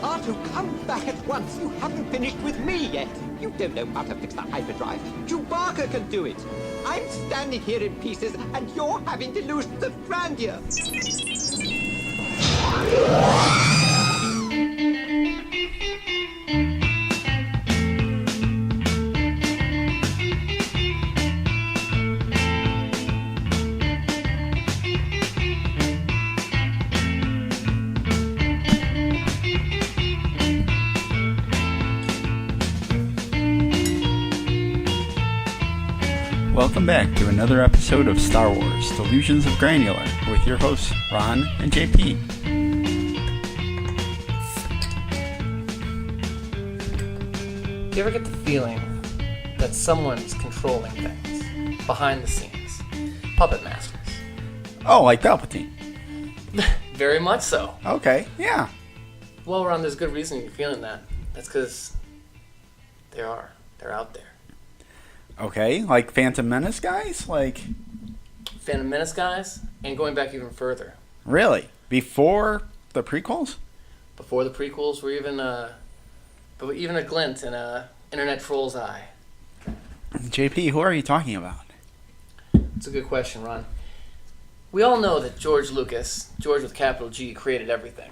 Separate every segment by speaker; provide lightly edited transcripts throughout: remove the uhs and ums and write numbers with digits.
Speaker 1: R2, come back at once. You haven't finished with me yet. You don't know how to fix the hyperdrive. Chewbacca can do it. I'm standing here in pieces, and you're having delusions of grandeur.
Speaker 2: Welcome back to another episode of Star Wars Delusions of Granular with your hosts Ron and JP.
Speaker 3: Do you ever get the feeling that someone's controlling things behind the scenes? Puppet masters.
Speaker 2: Oh, like Palpatine.
Speaker 3: Very much so.
Speaker 2: Okay, yeah.
Speaker 3: Well, Ron, there's good reason you're feeling that. That's because they are. They're out there.
Speaker 2: Okay, like Phantom Menace guys? Like
Speaker 3: Phantom Menace guys, and going back even further.
Speaker 2: Really? Before the prequels?
Speaker 3: Before the prequels were even a glint in a internet troll's eye.
Speaker 2: JP, who are you talking about?
Speaker 3: It's a good question, Ron. We all know that George Lucas, George with capital G, created everything.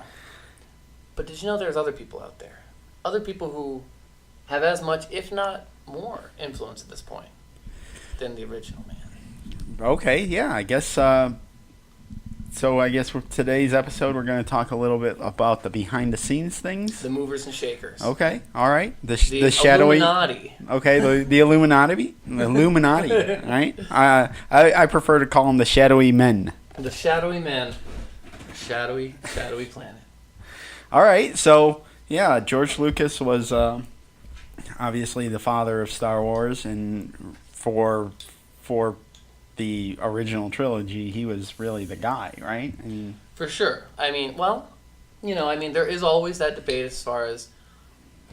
Speaker 3: But did you know there's other people out there? Other people who have as much, if not more, influence at this point than the original man.
Speaker 2: Okay, yeah, I guess, so I guess for today's episode we're going to talk a little bit about the behind-the-scenes things.
Speaker 3: The movers and shakers.
Speaker 2: Okay, all right. The shadowy...
Speaker 3: Illuminati.
Speaker 2: Okay, the Illuminati. The Illuminati, right? I prefer to call them the shadowy men.
Speaker 3: The shadowy men. Shadowy planet.
Speaker 2: All right, so, yeah, George Lucas was... obviously the father of Star Wars, and for the original trilogy, he was really the guy, right? I mean,
Speaker 3: for sure. I mean, well, there is always that debate as far as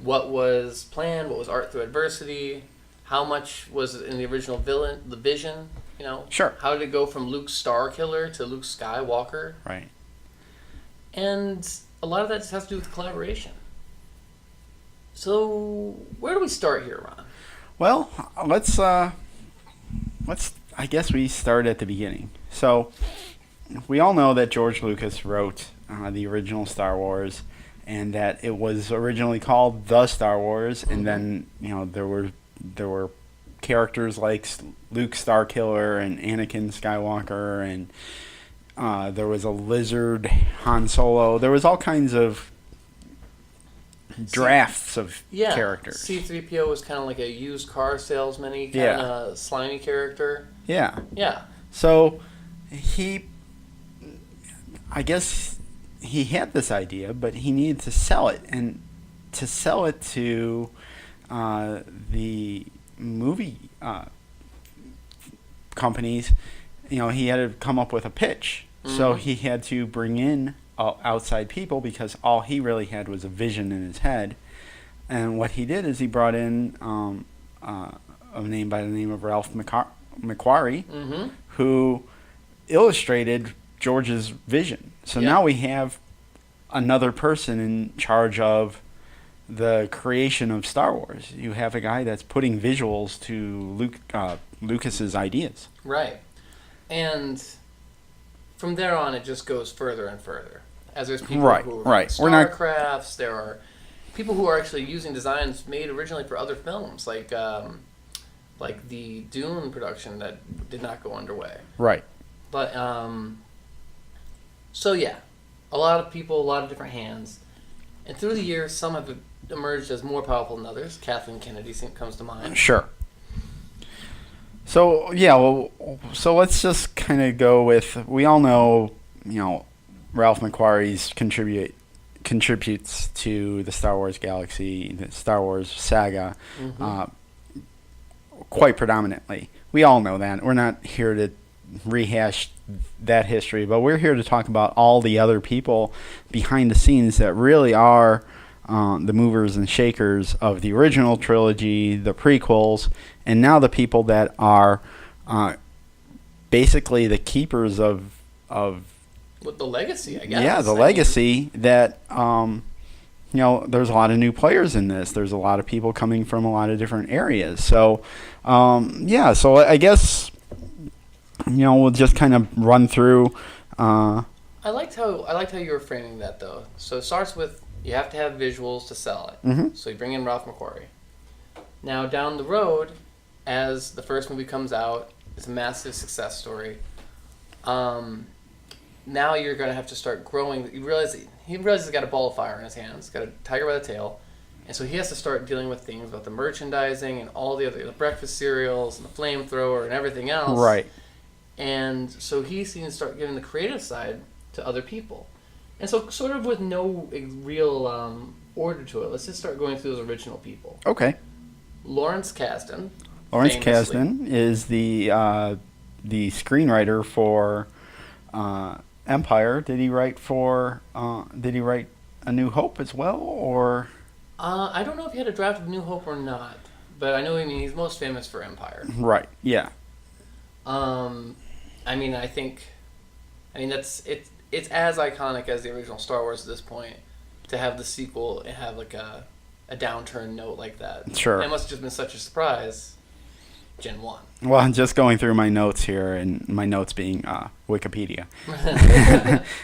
Speaker 3: what was planned, what was art through adversity, how much was in the original the vision,
Speaker 2: Sure.
Speaker 3: How did it go from Luke Starkiller to Luke Skywalker?
Speaker 2: Right.
Speaker 3: And a lot of that just has to do with collaboration. So, where do we start here, Ron?
Speaker 2: Well, let's I guess we start at the beginning. So, we all know that George Lucas wrote the original Star Wars, and that it was originally called The Star Wars, and then, there were characters like Luke Starkiller and Anakin Skywalker, and there was a lizard Han Solo. There was all kinds of drafts of characters.
Speaker 3: C-3PO was kind of like a used car salesman-y kind of slimy character.
Speaker 2: Yeah.
Speaker 3: Yeah.
Speaker 2: So I guess he had this idea, but he needed to sell it, and to sell it to the movie companies, he had to come up with a pitch. Mm-hmm. So he had to bring in outside people, because all he really had was a vision in his head. And what he did is he brought in a name by the name of Ralph McQuarrie,
Speaker 3: mm-hmm.
Speaker 2: who illustrated George's vision. So now we have another person in charge of the creation of Star Wars. You have a guy that's putting visuals to Lucas's ideas.
Speaker 3: Right. And from there on, it just goes further and further. As there's people who are Starcrafts, there are people who are actually using designs made originally for other films, like the Dune production that did not go underway.
Speaker 2: Right.
Speaker 3: But so yeah, a lot of people, a lot of different hands, and through the years, some have emerged as more powerful than others. Kathleen Kennedy comes to mind.
Speaker 2: Sure. So so let's just kind of go with, we all know, Ralph McQuarrie's contributes to the Star Wars galaxy, the Star Wars saga,
Speaker 3: Mm-hmm.
Speaker 2: Quite predominantly. We all know that. We're not here to rehash that history, but we're here to talk about all the other people behind the scenes that really are the movers and shakers of the original trilogy, the prequels, and now the people that are basically the keepers of
Speaker 3: with the legacy, I guess.
Speaker 2: Yeah, the legacy that there's a lot of new players in this. There's a lot of people coming from a lot of different areas. So, so I guess, we'll just kind of run through.
Speaker 3: I liked how you were framing that, though. So it starts with you have to have visuals to sell it.
Speaker 2: Mm-hmm.
Speaker 3: So you bring in Ralph McQuarrie. Now, down the road, as the first movie comes out, it's a massive success story. Now you're going to have to start growing. He realizes he's got a ball of fire in his hands. He's got a tiger by the tail. And so he has to start dealing with things about the merchandising and all the other breakfast cereals and the flamethrower and everything else.
Speaker 2: Right.
Speaker 3: And so he's going to start giving the creative side to other people. And so sort of with no real order to it, let's just start going through those original people.
Speaker 2: Okay.
Speaker 3: Lawrence Kasdan.
Speaker 2: Lawrence Kasdan is the screenwriter for Empire. Did he write A New Hope as well, or?
Speaker 3: I don't know if he had a draft of New Hope or not, but I know he's most famous for Empire.
Speaker 2: Right. Yeah.
Speaker 3: It's as iconic as the original Star Wars at this point to have the sequel and have like a downturn note like that.
Speaker 2: Sure.
Speaker 3: It must have just been such a surprise. Gen 1.
Speaker 2: Well, I'm just going through my notes here, and my notes being Wikipedia.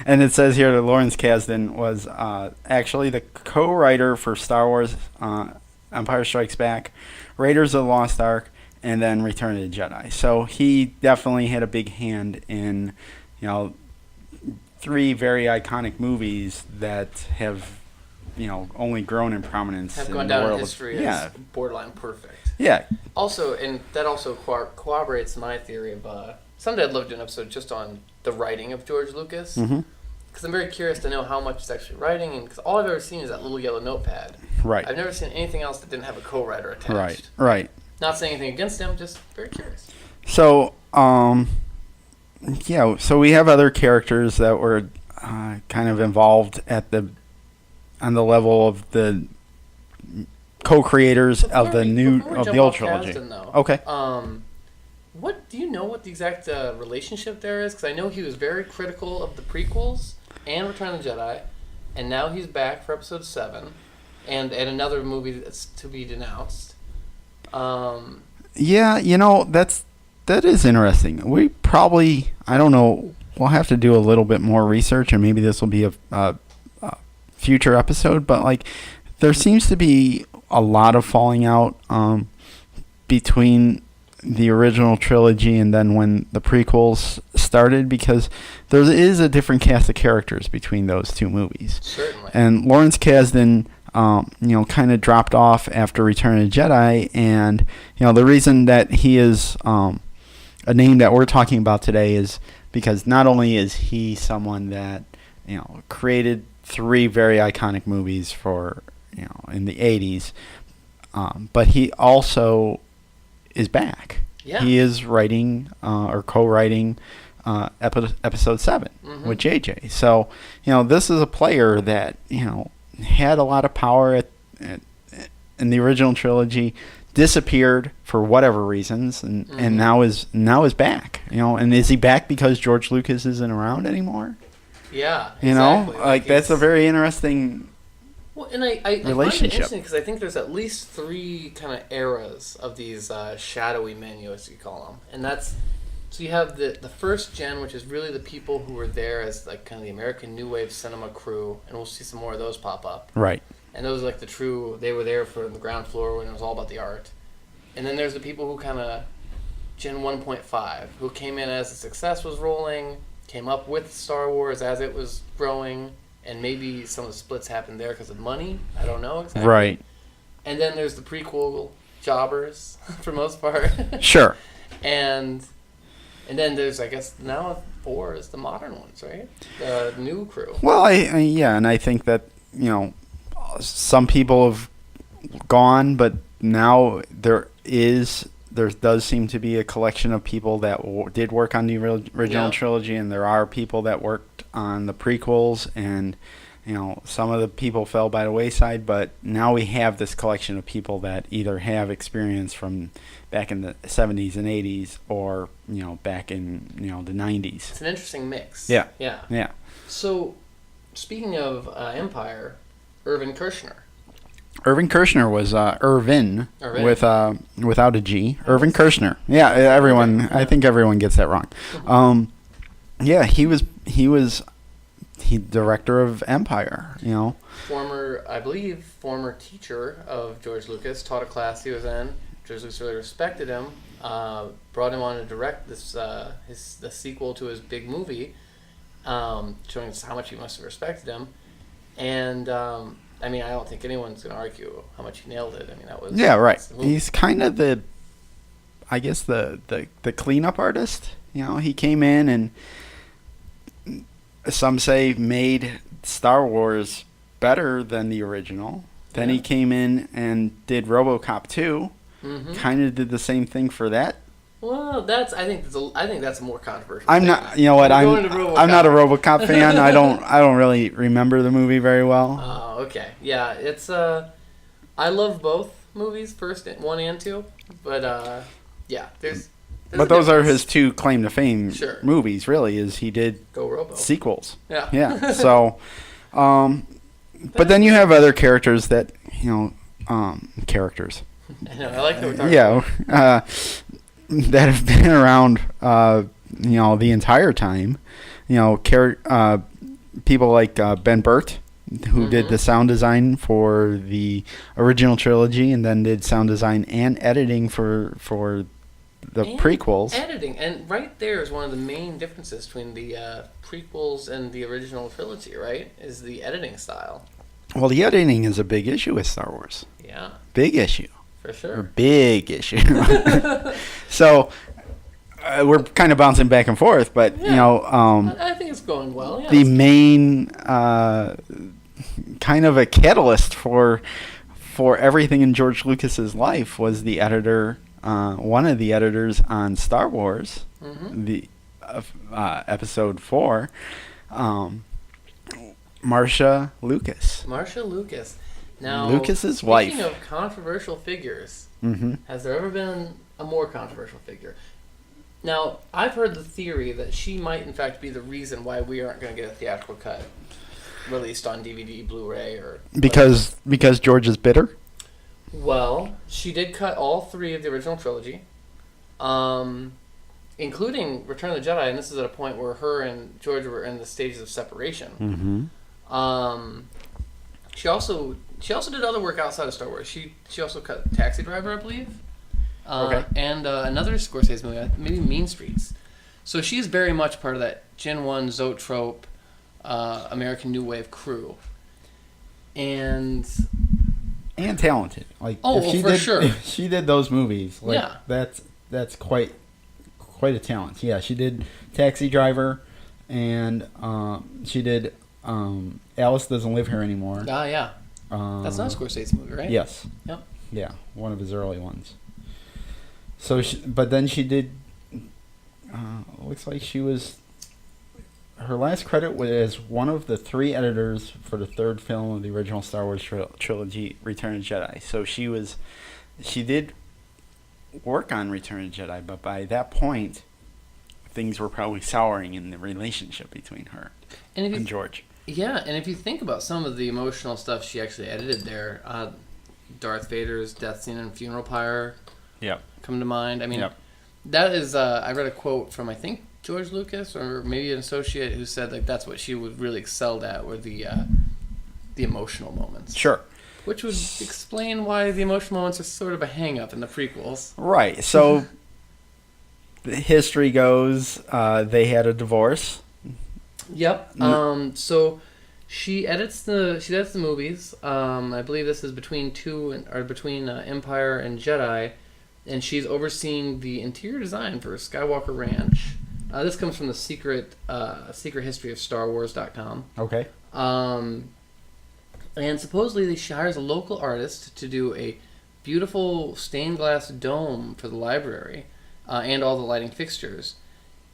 Speaker 2: And it says here that Lawrence Kasdan was actually the co-writer for Star Wars Empire Strikes Back, Raiders of the Lost Ark, and then Return of the Jedi. So he definitely had a big hand in, 3 very iconic movies that have, only grown in prominence
Speaker 3: have
Speaker 2: in
Speaker 3: gone
Speaker 2: the
Speaker 3: down
Speaker 2: world.
Speaker 3: in history as borderline perfect.
Speaker 2: Yeah.
Speaker 3: Also, and that also corroborates my theory of someday I'd love to do an episode just on the writing of George Lucas.
Speaker 2: Mm-hmm.
Speaker 3: Because I'm very curious to know how much it's actually writing, and because all I've ever seen is that little yellow notepad.
Speaker 2: Right.
Speaker 3: I've never seen anything else that didn't have a co-writer attached.
Speaker 2: Right.
Speaker 3: Not saying anything against him, just very curious.
Speaker 2: So, so we have other characters that were kind of involved on the level of the co-creators of the old trilogy.
Speaker 3: Kasdan,
Speaker 2: okay.
Speaker 3: What do you know? What the exact relationship there is? Because I know he was very critical of the prequels and Return of the Jedi, and now he's back for Episode 7, and another movie that's to be denounced.
Speaker 2: That is interesting. We probably, I don't know, we'll have to do a little bit more research, and maybe this will be a future episode, but there seems to be a lot of falling out between the original trilogy and then when the prequels started, because there is a different cast of characters between those 2 movies.
Speaker 3: Certainly.
Speaker 2: And Lawrence Kasdan, kind of dropped off after Return of the Jedi, and the reason that he is a name that we're talking about today is because not only is he someone that created 3 very iconic movies for in the 80s, but he also is back.
Speaker 3: Yeah.
Speaker 2: He is writing or co-writing Episode 7 with JJ. So, this is a player that, had a lot of power in the original trilogy, disappeared for whatever reasons, and now is back. And is he back because George Lucas isn't around anymore?
Speaker 3: Yeah, exactly.
Speaker 2: That's a very interesting
Speaker 3: and I find it
Speaker 2: relationship.
Speaker 3: interesting because I think there's at least 3 kind of eras of these shadowy men, as you call them, and that's so you have the first gen, which is really the people who were there as kind of the American New Wave cinema crew, and we'll see some more of those pop up.
Speaker 2: Right.
Speaker 3: And those are the true. They were there for the ground floor when it was all about the art, and then there's the people who kind of Gen 1.5, who came in as the success was rolling, came up with Star Wars as it was growing. And maybe some of the splits happened there because of money. I don't know exactly.
Speaker 2: Right.
Speaker 3: And then there's the prequel jobbers, for the most part.
Speaker 2: Sure.
Speaker 3: And then there's, I guess, now 4 is the modern ones, right? The new crew.
Speaker 2: Well, and I think that, some people have gone, but now there does seem to be a collection of people that did work on the original trilogy, and there are people that worked on the prequels, and some of the people fell by the wayside, but now we have this collection of people that either have experience from back in the 70s and 80s or back in the 90s.
Speaker 3: It's an interesting mix.
Speaker 2: Yeah.
Speaker 3: So speaking of Empire, Irvin Kershner.
Speaker 2: Irvin Kershner was Irvin. With without a G. Irvin Kershner. Yeah, everyone. Okay. I think everyone gets that wrong. Yeah, he was director of Empire. You know, former teacher of George Lucas, taught a class he was in. George Lucas really respected him. Brought him on to direct the sequel to his big movie, showing us how much he must have respected him. And I mean, I don't think anyone's going to argue how much he nailed it. I mean, that was right. He's kind of the cleanup artist. You know, he came in and some say made Star Wars better than the original. Then he came in and did RoboCop 2. Mm-hmm. Kind of did the same thing for that.
Speaker 3: Well, I think that's a more controversial.
Speaker 2: I'm not. You know what? I'm not a RoboCop fan. I don't really remember the movie very well.
Speaker 3: Oh, okay. Yeah, it's I love both movies, first 1 and 2, but yeah, there's
Speaker 2: but those are his two claim to fame movies. Really, is he did
Speaker 3: Go Robo
Speaker 2: sequels.
Speaker 3: Yeah.
Speaker 2: So, but then you have other characters that characters.
Speaker 3: I know. I like that we're talking about.
Speaker 2: That have been around, the entire time. People like Ben Burt, who did the sound design for the original trilogy, and then did sound design and editing for the prequels.
Speaker 3: Editing, and right there is one of the main differences between the prequels and the original trilogy. Right, is the editing style.
Speaker 2: Well, the editing is a big issue with Star Wars.
Speaker 3: Yeah,
Speaker 2: big issue.
Speaker 3: For sure.
Speaker 2: A big issue. So we're kind of bouncing back and forth, but
Speaker 3: I think it's going well. Yeah,
Speaker 2: the main kind of a catalyst for everything in George Lucas's life was the editor, one of the editors on Star Wars, the episode 4, Marcia Lucas.
Speaker 3: Marcia Lucas. Now,
Speaker 2: Lucas's wife.
Speaker 3: Speaking of controversial figures, has there ever been a more controversial figure? Now, I've heard the theory that she might, in fact, be the reason why we aren't going to get a theatrical cut released on DVD, Blu-ray, or
Speaker 2: because George is bitter.
Speaker 3: Well, she did cut all 3 of the original trilogy, including Return of the Jedi, and this is at a point where her and George were in the stages of separation. She also did other work outside of Star Wars. She also cut Taxi Driver, I believe. And another Scorsese movie, maybe Mean Streets. So she's very much part of that Gen 1 Zoetrope American New Wave crew. And
Speaker 2: talented. Like
Speaker 3: for sure.
Speaker 2: If she did those movies, that's quite a talent. Yeah, she did Taxi Driver, and she did Alice Doesn't Live Here Anymore.
Speaker 3: Yeah. That's not a Scorsese movie, right?
Speaker 2: Yes.
Speaker 3: Yep.
Speaker 2: Yeah, one of his early ones. So, but then she did. Looks like she was. Her last credit was as one of the 3 editors for the 3rd film of the original Star Wars trilogy, Return of the Jedi. So she did work on Return of the Jedi, but by that point, things were probably souring in the relationship between her and George.
Speaker 3: Yeah, and if you think about some of the emotional stuff she actually edited there, Darth Vader's death scene and funeral pyre come to mind. I mean, that is, I read a quote from, I think, George Lucas, or maybe an associate, who said like that's what she was really excelled at, were the emotional moments.
Speaker 2: Sure.
Speaker 3: Which would explain why the emotional moments are sort of a hang-up in the prequels.
Speaker 2: Right. So the history goes, they had a divorce.
Speaker 3: Yep. So she edits the movies. I believe this is between Empire and Jedi, and she's overseeing the interior design for Skywalker Ranch. This comes from the secret history of Star Wars.com.
Speaker 2: Okay.
Speaker 3: And supposedly she hires a local artist to do a beautiful stained glass dome for the library and all the lighting fixtures,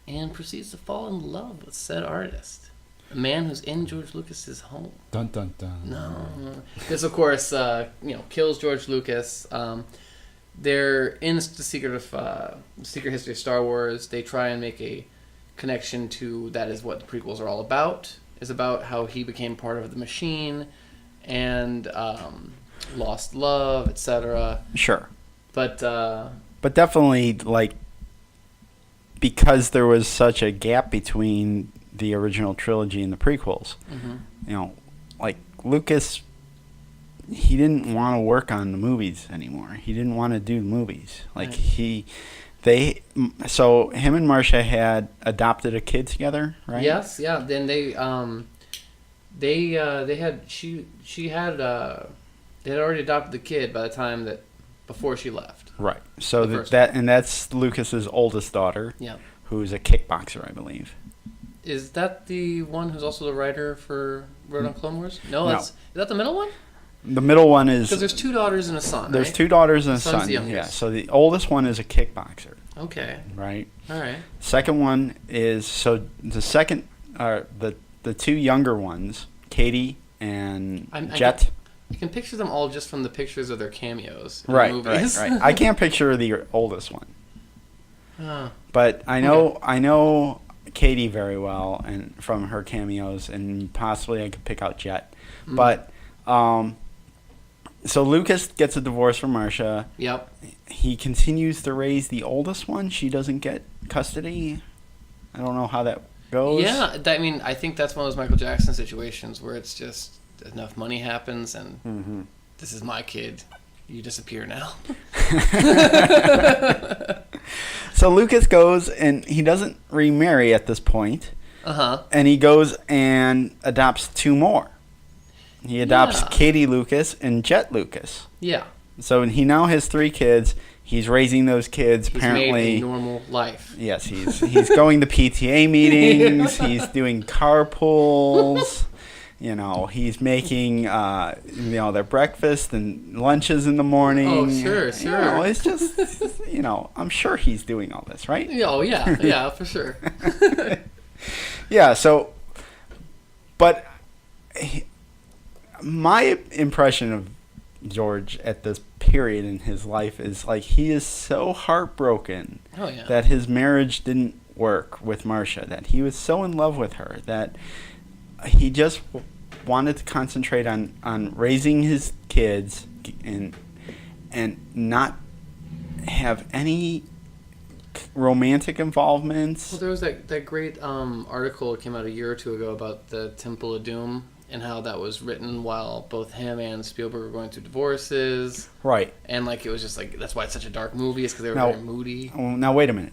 Speaker 3: and proceeds to fall in love with said artist, a man who's in George Lucas's home.
Speaker 2: Dun dun dun.
Speaker 3: No, this of course kills George Lucas. They're in the secret history of Star Wars. They try and make a connection to that is what the prequels are all about. Is about how he became part of the machine, and Lost Love, etc.
Speaker 2: Sure.
Speaker 3: But
Speaker 2: definitely, like, because there was such a gap between the original trilogy and the prequels, you know, like, Lucas, he didn't want to work on the movies anymore. He didn't want to do movies. Like, so him and Marcia had adopted a kid together, right?
Speaker 3: Yes, yeah. Then they had already adopted the kid by the time before she left.
Speaker 2: Right. So that's Lucas's oldest daughter.
Speaker 3: Yeah.
Speaker 2: Who's a kickboxer, I believe.
Speaker 3: Is that the one who's also the writer for Wrote on Clone Wars? No. Is that the middle one?
Speaker 2: The middle one is...
Speaker 3: Because there's 2 daughters and a son,
Speaker 2: There's
Speaker 3: right?
Speaker 2: 2 daughters and a
Speaker 3: Son's
Speaker 2: son.
Speaker 3: the youngest.
Speaker 2: Yeah, so the oldest one is a kickboxer.
Speaker 3: Okay.
Speaker 2: Right?
Speaker 3: All right.
Speaker 2: Second one is... So the second... the 2 younger ones, Katie and Jet...
Speaker 3: I can picture them all just from the pictures of their cameos in
Speaker 2: right,
Speaker 3: the movies.
Speaker 2: Right. I can't picture the oldest one.
Speaker 3: Oh.
Speaker 2: But I know Katie very well and from her cameos, and possibly I could pick out Jet. But... So Lucas gets a divorce from Marcia.
Speaker 3: Yep.
Speaker 2: He continues to raise the oldest one. She doesn't get custody. I don't know how that goes.
Speaker 3: Yeah, I think that's one of those Michael Jackson situations where it's just enough money happens and this is my kid. You disappear now.
Speaker 2: So Lucas goes and he doesn't remarry at this point. And he goes and adopts 2 more. He adopts Katie Lucas and Jet Lucas.
Speaker 3: Yeah.
Speaker 2: So he now has 3 kids. He's raising those kids.
Speaker 3: He's
Speaker 2: apparently
Speaker 3: made a normal life.
Speaker 2: Yes, he's going to PTA meetings. He's doing carpools. You know, he's making their breakfast and lunches in the morning.
Speaker 3: Oh, sure.
Speaker 2: You know, it's just I'm sure he's doing all this, right?
Speaker 3: Oh yeah, for sure.
Speaker 2: Yeah. So, but. My impression of George at this period in his life is like he is so heartbroken that his marriage didn't work with Marcia, that he was so in love with her that he just wanted to concentrate on raising his kids and not have any romantic involvements.
Speaker 3: Well, there was that great article that came out a year or 2 ago about the Temple of Doom. And how that was written while both him and Spielberg were going through divorces. Right. And, like, it was just, like, that's why it's such a dark movie, is because they were very moody.
Speaker 2: Now, wait a minute.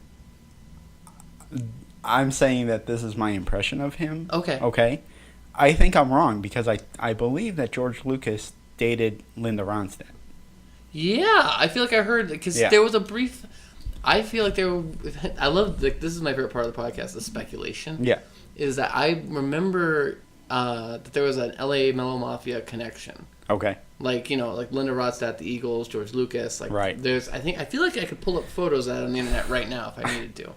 Speaker 2: I'm saying that this is my impression of him. Okay? I think I'm wrong, because I believe that George Lucas dated Linda Ronstadt.
Speaker 3: Yeah, I feel like I heard, because there was a brief... I feel like there were... I love, like, this is my favorite part of the podcast, the speculation. Yeah. Is that I remember... that there was an LA Mellow Mafia connection. Okay. Like, like Linda Ronstadt, the Eagles, George Lucas. Like, right. I feel like I could pull up photos of that on the internet right now if I needed to.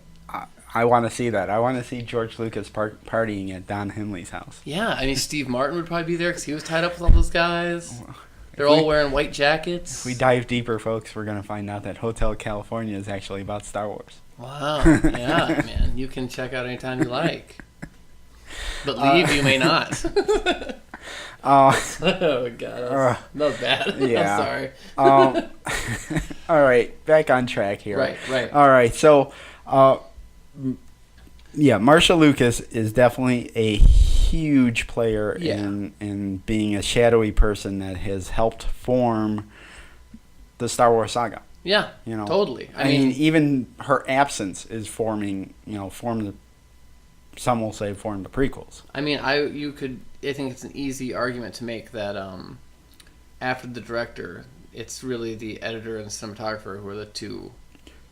Speaker 2: I want to see that. I want to see George Lucas partying at Don Henley's house.
Speaker 3: Yeah, I mean, Steve Martin would probably be there because he was tied up with all those guys. They're all wearing white jackets.
Speaker 2: If we dive deeper, folks, we're going to find out that Hotel California is actually about Star Wars.
Speaker 3: Wow. Yeah, man. You can check out anytime you like. But leave, you may not. Oh, God. That was bad. Yeah. I'm sorry.
Speaker 2: All right. Back on track here.
Speaker 3: Right.
Speaker 2: All right. So, Marcia Lucas is definitely a huge player in being a shadowy person that has helped form the Star Wars saga.
Speaker 3: Yeah, totally.
Speaker 2: I mean, even her absence is forming, some will say form the prequels.
Speaker 3: I mean, I think it's an easy argument to make that after the director, it's really the editor and the cinematographer who are the 2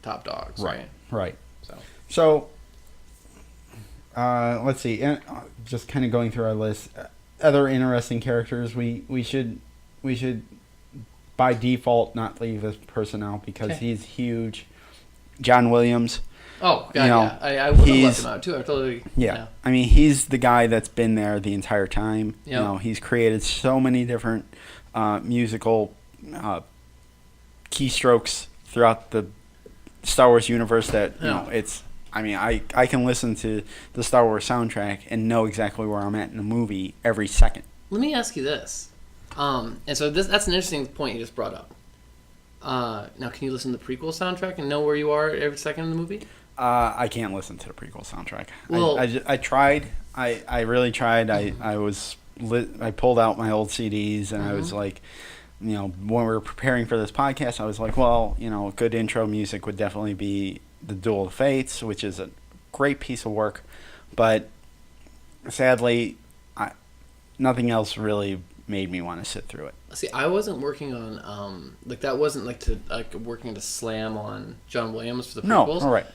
Speaker 3: top dogs, right?
Speaker 2: Right. So let's see. Just kind of going through our list. Other interesting characters. We should by default not leave this person out because he's huge. John Williams.
Speaker 3: Oh, God, yeah. I would have left him out, too. I totally...
Speaker 2: Yeah. I mean, he's the guy that's been there the entire time. Yep. He's created so many different musical keystrokes throughout the Star Wars universe that, it's... I mean, I can listen to the Star Wars soundtrack and know exactly where I'm at in the movie every second.
Speaker 3: Let me ask you this. And so that's an interesting point you just brought up. Now, can you listen to the prequel soundtrack and know where you are every second in the movie?
Speaker 2: I can't listen to the prequel soundtrack.
Speaker 3: Well,
Speaker 2: I tried. I really tried. I pulled out my old CDs and I was like, when we were preparing for this podcast, I was like, well, good intro music would definitely be the Duel of Fates, which is a great piece of work, but sadly, nothing else really made me want to sit through it.
Speaker 3: See, I wasn't working on that wasn't working to slam on John Williams for the prequels.
Speaker 2: No, all right.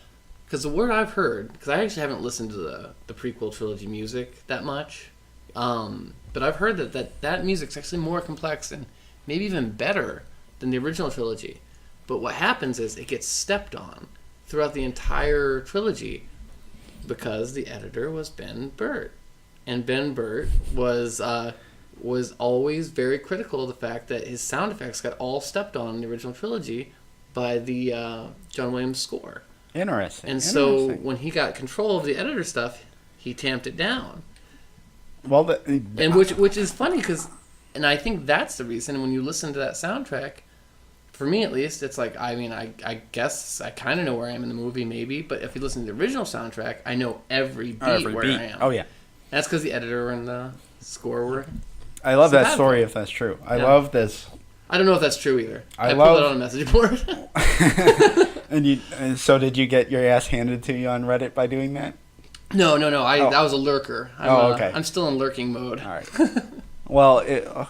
Speaker 3: Because the word I've heard, because I actually haven't listened to the prequel trilogy music that much, but I've heard that music's actually more complex and maybe even better than the original trilogy. But what happens is it gets stepped on throughout the entire trilogy because the editor was Ben Burtt. And Ben Burtt was always very critical of the fact that his sound effects got all stepped on in the original trilogy by the John Williams score.
Speaker 2: Interesting.
Speaker 3: And so when he got control of the editor stuff, he tamped it down.
Speaker 2: Well,
Speaker 3: which is funny because, and I think that's the reason when you listen to that soundtrack, for me at least, it's like, I guess I kind of know where I am in the movie maybe, but if you listen to the original soundtrack, I know every beat I am.
Speaker 2: Oh, yeah.
Speaker 3: That's because the editor and the score were...
Speaker 2: I love that story if that's true. I love this.
Speaker 3: I don't know if that's true either. I pulled it on a message board.
Speaker 2: And so did you get your ass handed to you on Reddit by doing that?
Speaker 3: No. That was a lurker.
Speaker 2: Okay.
Speaker 3: I'm still in lurking mode.
Speaker 2: All right. Well,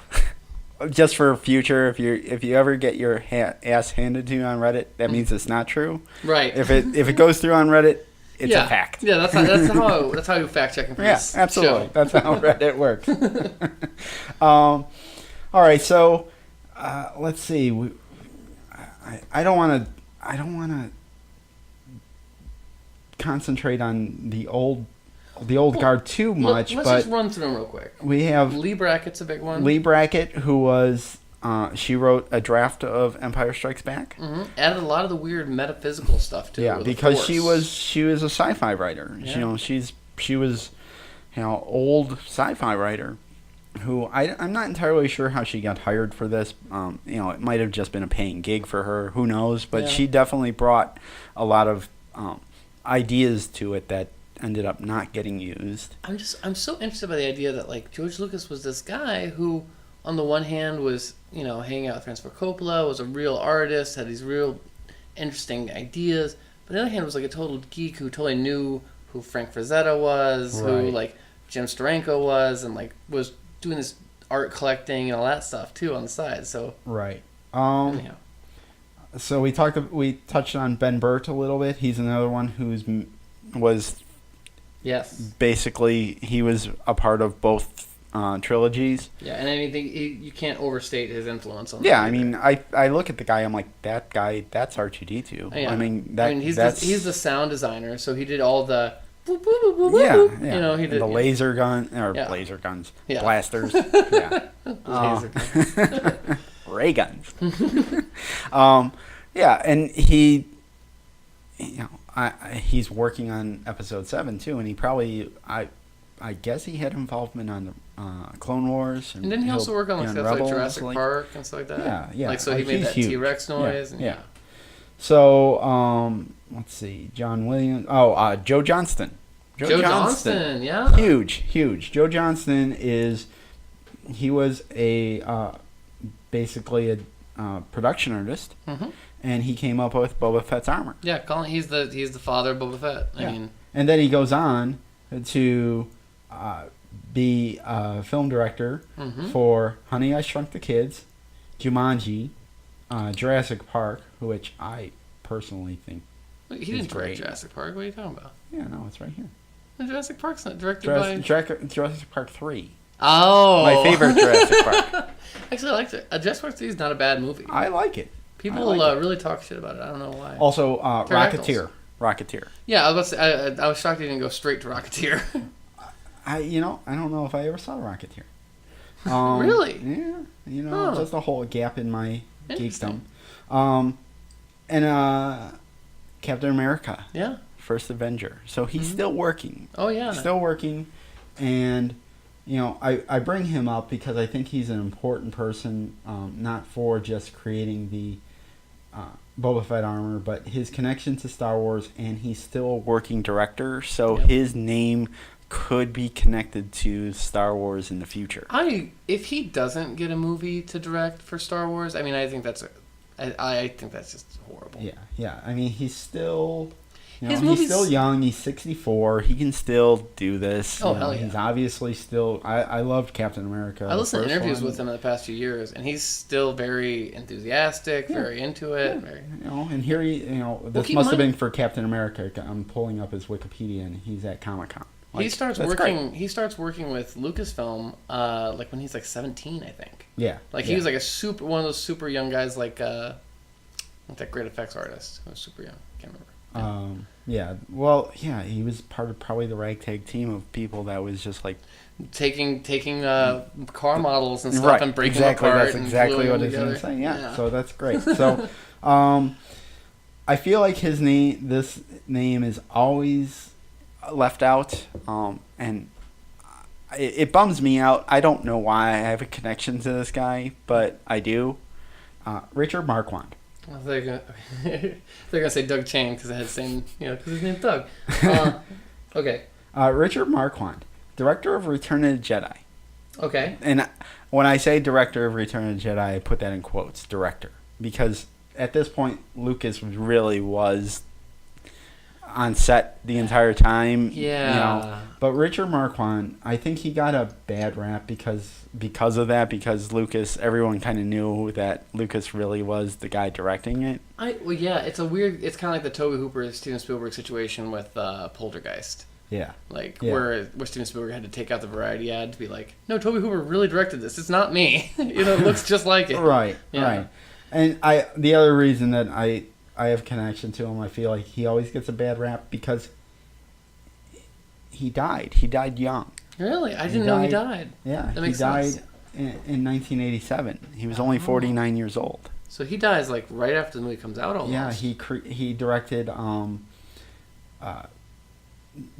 Speaker 2: just for future, if you ever get your ass handed to you on Reddit, that means it's not true.
Speaker 3: Right.
Speaker 2: If it goes through on Reddit, it's a fact.
Speaker 3: Yeah, that's how you fact checking for this
Speaker 2: absolutely.
Speaker 3: show.
Speaker 2: That's how Reddit works. All right, so let's see. I don't want to concentrate on the old guard too much.
Speaker 3: Let's just run through them real quick.
Speaker 2: We have
Speaker 3: Lee Brackett's a big one.
Speaker 2: Lee Brackett, who was she wrote a draft of Empire Strikes Back.
Speaker 3: Mm-hmm. Added a lot of the weird metaphysical stuff too.
Speaker 2: Yeah, because she was a sci-fi writer. Yeah. She was old sci-fi writer who I'm not entirely sure how she got hired for this. It might have just been a paying gig for her. Who knows? But she definitely brought a lot of ideas to it that ended up not getting used.
Speaker 3: I'm so interested by the idea that like George Lucas was this guy who, on the one hand, was hanging out with Francis Ford Coppola, was a real artist, had these real interesting ideas. But on the other hand, was like a total geek who totally knew who Frank Frazetta was, who like Jim Steranko was, and like was doing this art collecting and all that stuff too on the side. So
Speaker 2: right.
Speaker 3: Anyhow.
Speaker 2: So we touched on Ben Burtt a little bit. He's another one was basically he was a part of both trilogies.
Speaker 3: Yeah, and I think you can't overstate his influence on.
Speaker 2: Yeah, I mean, I look at the guy. I'm like, that guy. That's R2D2.
Speaker 3: Yeah.
Speaker 2: I mean,
Speaker 3: he's the sound designer, so he did all the. Boop, boop, boop, boop, boop.
Speaker 2: Yeah.
Speaker 3: He did
Speaker 2: the laser gun laser guns, blasters. Yeah,
Speaker 3: laser guns.
Speaker 2: ray guns. Yeah, and he's working on episode 7 too, and he probably I guess he had involvement on the Clone Wars.
Speaker 3: And didn't he also work on stuff like Jurassic Park and stuff like that?
Speaker 2: Yeah.
Speaker 3: Like, so he made that huge T-Rex noise.
Speaker 2: Yeah. So, let's see. John Williams. Oh, Joe Johnston.
Speaker 3: Joe Johnston, yeah.
Speaker 2: Huge. Joe Johnston he was basically a production artist, and he came up with Boba Fett's armor.
Speaker 3: Yeah, he's the father of Boba Fett. I mean,
Speaker 2: and then he goes on to be a film director for Honey, I Shrunk the Kids, Jumanji, Jurassic Park, which I personally think
Speaker 3: he didn't direct Jurassic Park. What are you talking about?
Speaker 2: Yeah, no, it's right here.
Speaker 3: Jurassic Park's not directed by...
Speaker 2: Jurassic Park 3.
Speaker 3: Oh!
Speaker 2: My favorite Jurassic Park.
Speaker 3: Actually, I liked it. Jurassic Park 3 is not a bad movie.
Speaker 2: I like it.
Speaker 3: People really talk shit about it. I don't know why.
Speaker 2: Also, Rocketeer.
Speaker 3: Yeah, I was about to say, I was shocked he didn't go straight to Rocketeer.
Speaker 2: I don't know if I ever saw Rocketeer.
Speaker 3: Really?
Speaker 2: Yeah. Just a whole gap in my geekdom. And Captain America.
Speaker 3: Yeah.
Speaker 2: First Avenger. So he's still working.
Speaker 3: Oh, yeah.
Speaker 2: Still working. And I bring him up because I think he's an important person, not for just creating the Boba Fett armor, but his connection to Star Wars, and he's still a working director, so his name could be connected to Star Wars in the future.
Speaker 3: If he doesn't get a movie to direct for Star Wars, I mean, I think that's just horrible.
Speaker 2: Yeah. I mean, he's still, he's still young. He's 64. He can still do this.
Speaker 3: Oh, hell yeah.
Speaker 2: He's obviously still. I loved Captain America.
Speaker 3: I listened to interviews with him in the past few years, and he's still very enthusiastic, very into it.
Speaker 2: Yeah. And here this must have been for Captain America. I'm pulling up his Wikipedia, and he's at Comic-Con.
Speaker 3: He starts working. He starts working with Lucasfilm, when he's 17, I think.
Speaker 2: Yeah.
Speaker 3: He was one of those super young guys, that great effects artist. He was super young. Can't remember.
Speaker 2: He was part of probably the ragtag team of people that was just
Speaker 3: taking car models and stuff and breaking them apart.
Speaker 2: That's exactly what he's going to say. Yeah. So that's great. So, I feel like this name is always left out, and it bums me out. I don't know why I have a connection to this guy, but I do. Richard Marquand.
Speaker 3: They're gonna say Doug Chang because it had the same, because his name's Doug. Okay.
Speaker 2: Richard Marquand, director of Return of the Jedi.
Speaker 3: Okay.
Speaker 2: And when I say director of Return of the Jedi, I put that in quotes, director, because at this point Lucas really was on set the entire time.
Speaker 3: Yeah.
Speaker 2: But Richard Marquand, I think he got a bad rap because of that, because everyone kind of knew that Lucas really was the guy directing it.
Speaker 3: It's kind of like the Tobe Hooper Steven Spielberg situation with Poltergeist.
Speaker 2: Yeah.
Speaker 3: Where Steven Spielberg had to take out the variety ad to be like, no, Tobe Hooper really directed this. It's not me. It looks just like it.
Speaker 2: Right.
Speaker 3: Yeah.
Speaker 2: Right. And the other reason that I have connection to him, I feel like he always gets a bad rap because he died. He died young.
Speaker 3: Really? I didn't know he died.
Speaker 2: Yeah,
Speaker 3: that makes
Speaker 2: he died
Speaker 3: sense.
Speaker 2: in 1987. He was only 49 years old.
Speaker 3: So he dies right after the movie comes out almost.
Speaker 2: Yeah, he directed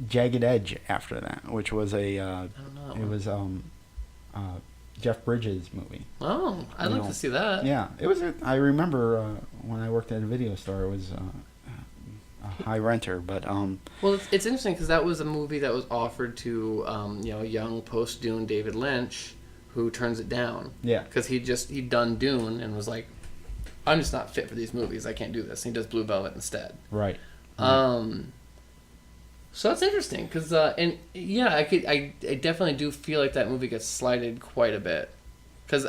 Speaker 2: Jagged Edge after that, which was Jeff Bridges movie.
Speaker 3: Oh, I'd like to see that.
Speaker 2: Yeah, it was. I remember when I worked at a video store, it was a high renter, but
Speaker 3: Well, it's interesting because that was a movie that was offered to young post-Dune David Lynch, who turns it down.
Speaker 2: Yeah,
Speaker 3: because he'd done Dune and was like, I'm just not fit for these movies. I can't do this. And he does Blue Velvet instead.
Speaker 2: Right.
Speaker 3: So that's interesting because I definitely do feel like that movie gets slighted quite a bit because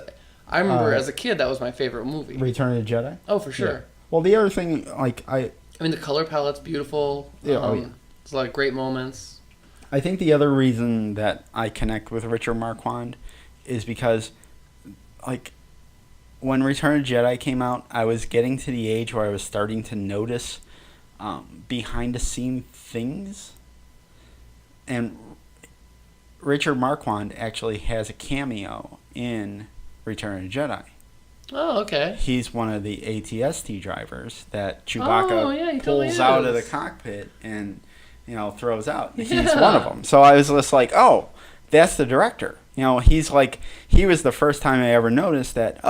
Speaker 3: I remember as a kid that was my favorite movie.
Speaker 2: Return of the Jedi.
Speaker 3: Oh, for sure.
Speaker 2: Yeah. Well, the other thing, I
Speaker 3: mean, the color palette's beautiful.
Speaker 2: Yeah.
Speaker 3: There's a lot of great moments.
Speaker 2: I think the other reason that I connect with Richard Marquand is because, when Return of the Jedi came out, I was getting to the age where I was starting to notice behind-the-scene things. And Richard Marquand actually has a cameo in Return of the Jedi.
Speaker 3: Oh, okay.
Speaker 2: He's one of the ATST drivers that Chewbacca pulls
Speaker 3: totally
Speaker 2: out of the cockpit and, throws out. Yeah. He's one of them. So I was just like, oh, that's the director. He was the first time I ever noticed that,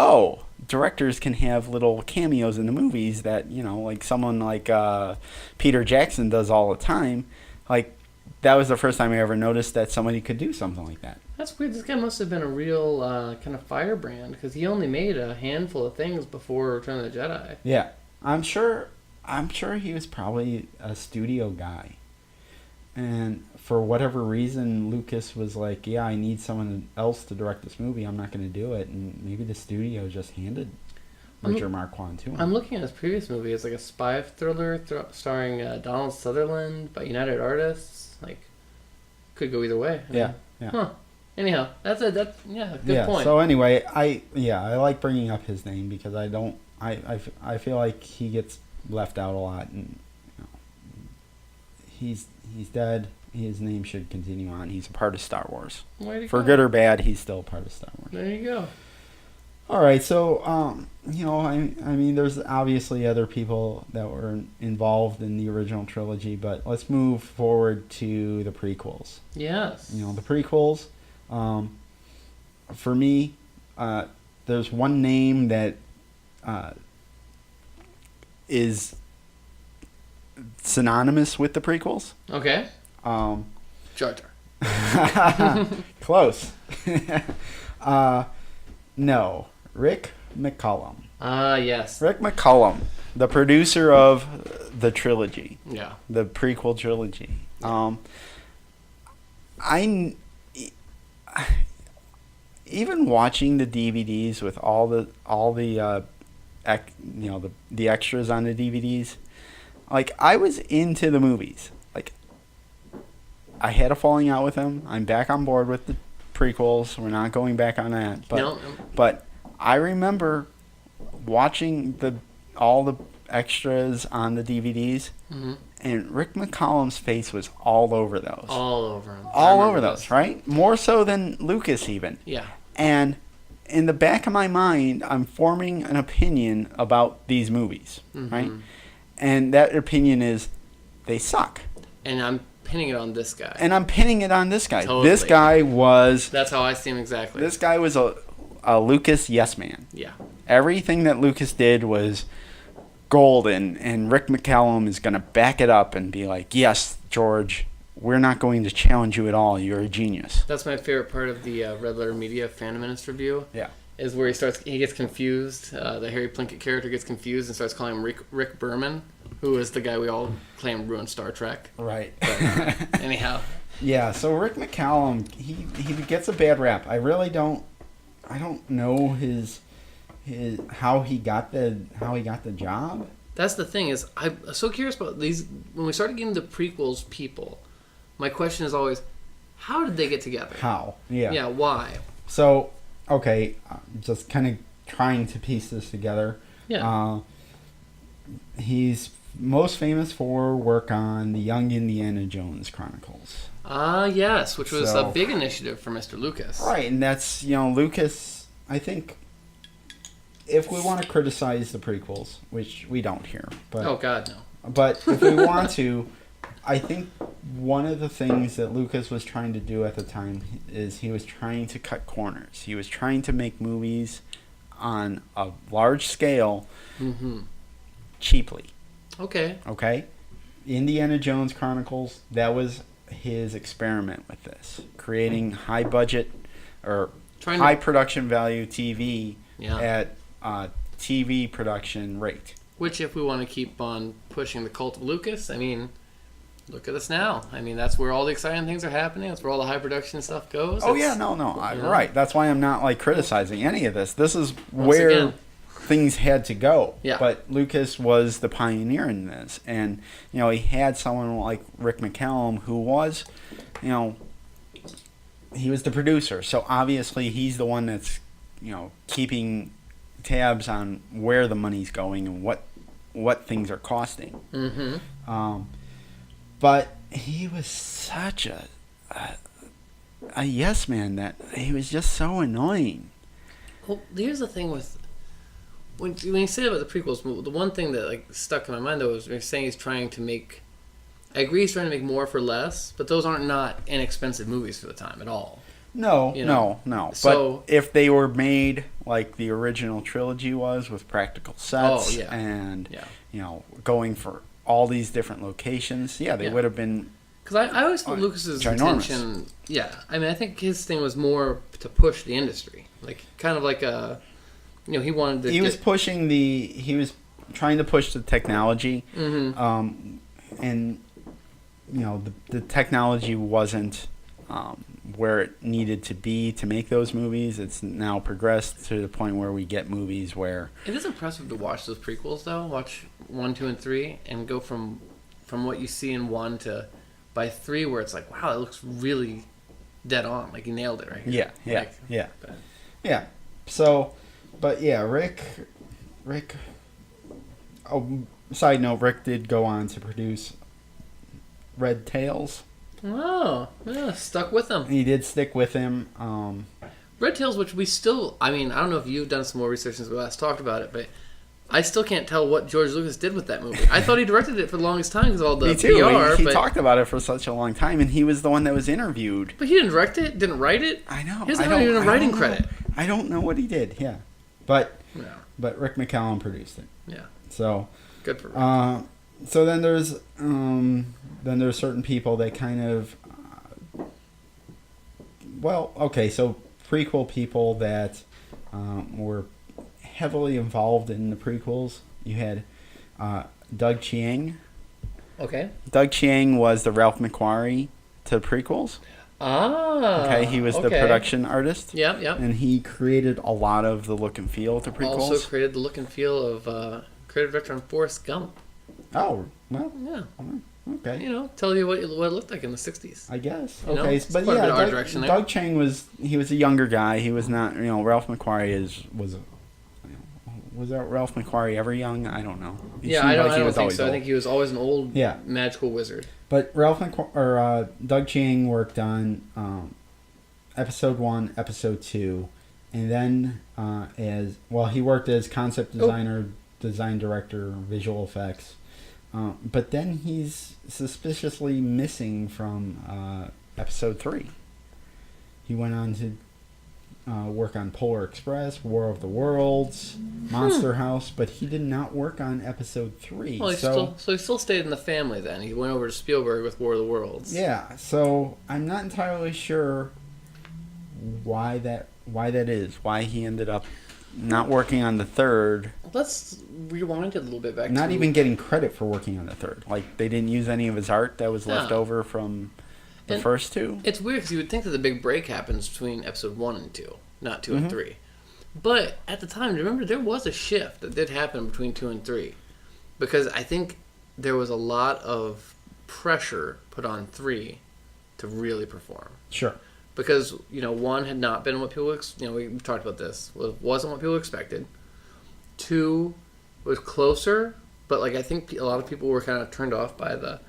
Speaker 2: directors can have little cameos in the movies that, someone like Peter Jackson does all the time. That was the first time I ever noticed that somebody could do something like that.
Speaker 3: That's weird. This guy must have been a real kind of firebrand because he only made a handful of things before Return of the Jedi.
Speaker 2: Yeah. I'm sure he was probably a studio guy. And for whatever reason, Lucas was like, yeah, I need someone else to direct this movie. I'm not going to do it. And maybe the studio just handed Richard Marquand to him.
Speaker 3: I'm looking at his previous movie. It's like a spy thriller starring Donald Sutherland by United Artists. Could go either way.
Speaker 2: Yeah.
Speaker 3: Huh. Anyhow, that's good point.
Speaker 2: So anyway, I like bringing up his name because I feel like he gets left out a lot, and he's dead. His name should continue on. He's a part of Star Wars. For good or bad, he's still a part of Star Wars.
Speaker 3: There you go.
Speaker 2: All right, so I mean, there's obviously other people that were involved in the original trilogy, but let's move forward to the prequels.
Speaker 3: Yes.
Speaker 2: The prequels. For me, there's one name that is synonymous with the prequels.
Speaker 3: Okay.
Speaker 2: Jar
Speaker 3: Jar.
Speaker 2: Close. No, Rick McCallum.
Speaker 3: Yes.
Speaker 2: Rick McCallum, the producer of the trilogy.
Speaker 3: Yeah.
Speaker 2: The prequel trilogy. Even watching the DVDs with all the the extras on the DVDs, like, I was into the movies. Like, I had a falling out with him. I'm back on board with the prequels. We're not going back on that. But
Speaker 3: No.
Speaker 2: but I remember watching all the extras on the DVDs, and Rick McCallum's face was all over those.
Speaker 3: All over him.
Speaker 2: All over those, right? More so than Lucas even.
Speaker 3: Yeah.
Speaker 2: And in the back of my mind, I'm forming an opinion about these movies, right? And that opinion is, they suck.
Speaker 3: And I'm pinning it on this guy.
Speaker 2: Totally. This guy was...
Speaker 3: That's how I see him exactly.
Speaker 2: This guy was a Lucas yes man.
Speaker 3: Yeah.
Speaker 2: Everything that Lucas did was golden, and Rick McCallum is going to back it up and be like, yes, George, we're not going to challenge you at all. You're a genius. That's
Speaker 3: my favorite part of the Red Letter Media Phantom Menace review.
Speaker 2: Yeah.
Speaker 3: Is where he gets confused. The Harry Plinkett character gets confused and starts calling him Rick Berman, who is the guy we all claim ruined Star Trek.
Speaker 2: Right.
Speaker 3: But, anyhow.
Speaker 2: Yeah, so Rick McCallum, he gets a bad rap. I really don't know his how he got the job.
Speaker 3: That's the thing, is I'm so curious about these. When we started getting the prequels people, my question is always, how did they get together?
Speaker 2: How? Yeah.
Speaker 3: Yeah, why?
Speaker 2: So, okay, just kind of trying to piece this together.
Speaker 3: Yeah.
Speaker 2: He's most famous for work on the Young Indiana Jones Chronicles.
Speaker 3: Yes, which was a big initiative for Mr. Lucas.
Speaker 2: Right, and that's, Lucas, I think, if we want to criticize the prequels, which we don't here. But,
Speaker 3: oh, God, no.
Speaker 2: But if we want to, I think one of the things that Lucas was trying to do at the time is he was trying to cut corners. He was trying to make movies on a large scale cheaply. Okay? Indiana Jones Chronicles, that was his experiment with this. Creating high budget or high production value TV at TV production rate.
Speaker 3: Which, if we want to keep on pushing the cult of Lucas, I mean, look at us now. I mean, that's where all the exciting things are happening. That's where all the high production stuff goes.
Speaker 2: Right. That's why I'm not criticizing any of this. This is where things had to go.
Speaker 3: Yeah.
Speaker 2: But Lucas was the pioneer in this, and he had someone like Rick McCallum who was, he was the producer. So obviously he's the one that's, keeping tabs on where the money's going and what things are costing. But he was such a yes man that he was just so annoying.
Speaker 3: Well, here's the thing with when you say about the prequels, the one thing that stuck in my mind though was when you're saying he's trying to make. I agree he's trying to make more for less, but those aren't not inexpensive movies for the time at all.
Speaker 2: No. So, but if they were made like the original trilogy was, with practical sets and going for all these different locations, they would have been.
Speaker 3: Because I always thought Lucas's
Speaker 2: ginormous.
Speaker 3: intention, I mean, I think his thing was more to push the industry, kind of like a, he wanted to.
Speaker 2: He was trying to push the technology, and the technology wasn't where it needed to be to make those movies. It's now progressed to the point where we get movies where...
Speaker 3: It is impressive to watch those prequels, though. Watch 1, 2, and 3, and go from what you see in 1 to by 3, where it's like, wow, it looks really dead on. Like, he nailed it right here.
Speaker 2: Yeah. So, but yeah, Rick... Oh, side note, Rick did go on to produce Red Tails.
Speaker 3: Oh, yeah, stuck with him.
Speaker 2: He did stick with him.
Speaker 3: Red Tails, which we still, I mean, I don't know if you've done some more research since we last talked about it, but I still can't tell what George Lucas did with that movie. I thought he directed it for the longest time because of all the
Speaker 2: Me too.
Speaker 3: PR.
Speaker 2: He talked about it for such a long time, and he was the one that was interviewed.
Speaker 3: But he didn't direct it, didn't write it.
Speaker 2: I know.
Speaker 3: He doesn't have even a writing credit.
Speaker 2: I don't know what he did, yeah. But
Speaker 3: No.
Speaker 2: but Rick McCallum produced it.
Speaker 3: Yeah.
Speaker 2: So
Speaker 3: Good for Rick.
Speaker 2: so then there's certain people that kind of so prequel people that were heavily involved in the prequels. You had Doug Chiang.
Speaker 3: Okay.
Speaker 2: Doug Chiang was the Ralph McQuarrie to the prequels.
Speaker 3: Ah.
Speaker 2: Okay, he was the production artist.
Speaker 3: Yep.
Speaker 2: And he created a lot of the look and feel of the prequels.
Speaker 3: Also created the look and feel of creative director on Forrest Gump.
Speaker 2: Oh, well.
Speaker 3: Yeah.
Speaker 2: Okay.
Speaker 3: Tell you what it looked like in the 60s.
Speaker 2: I guess.
Speaker 3: You know,
Speaker 2: okay,
Speaker 3: it's
Speaker 2: but
Speaker 3: quite a bit
Speaker 2: yeah,
Speaker 3: of art direction there.
Speaker 2: Doug Chiang was a younger guy. He was not, Ralph McQuarrie was that Ralph McQuarrie ever young? I don't know.
Speaker 3: I don't think so. I think he was always an old magical wizard.
Speaker 2: But Doug Chiang worked on episode 1, episode 2, and then he worked as concept designer, design director, visual effects. But then he's suspiciously missing from episode 3. He went on to work on Polar Express, War of the Worlds, Monster House, but he did not work on episode 3.
Speaker 3: Well, he still stayed in the family then. He went over to Spielberg with War of the Worlds.
Speaker 2: Yeah, so I'm not entirely sure why that is. Why he ended up not working on the third.
Speaker 3: Let's rewind it a little bit back.
Speaker 2: Not even getting credit for working on the third. Like, they didn't use any of his art that was left over from the first two.
Speaker 3: It's weird because you would think that the big break happens between episode 1 and 2, not 2 and 3. But at the time, remember, there was a shift that did happen between 2 and 3. Because I think there was a lot of pressure put on 3 to really perform.
Speaker 2: Sure.
Speaker 3: Because, 1 had not been what people, we talked about this, wasn't what people expected. 2 was closer, but I think a lot of people were kind of turned off by the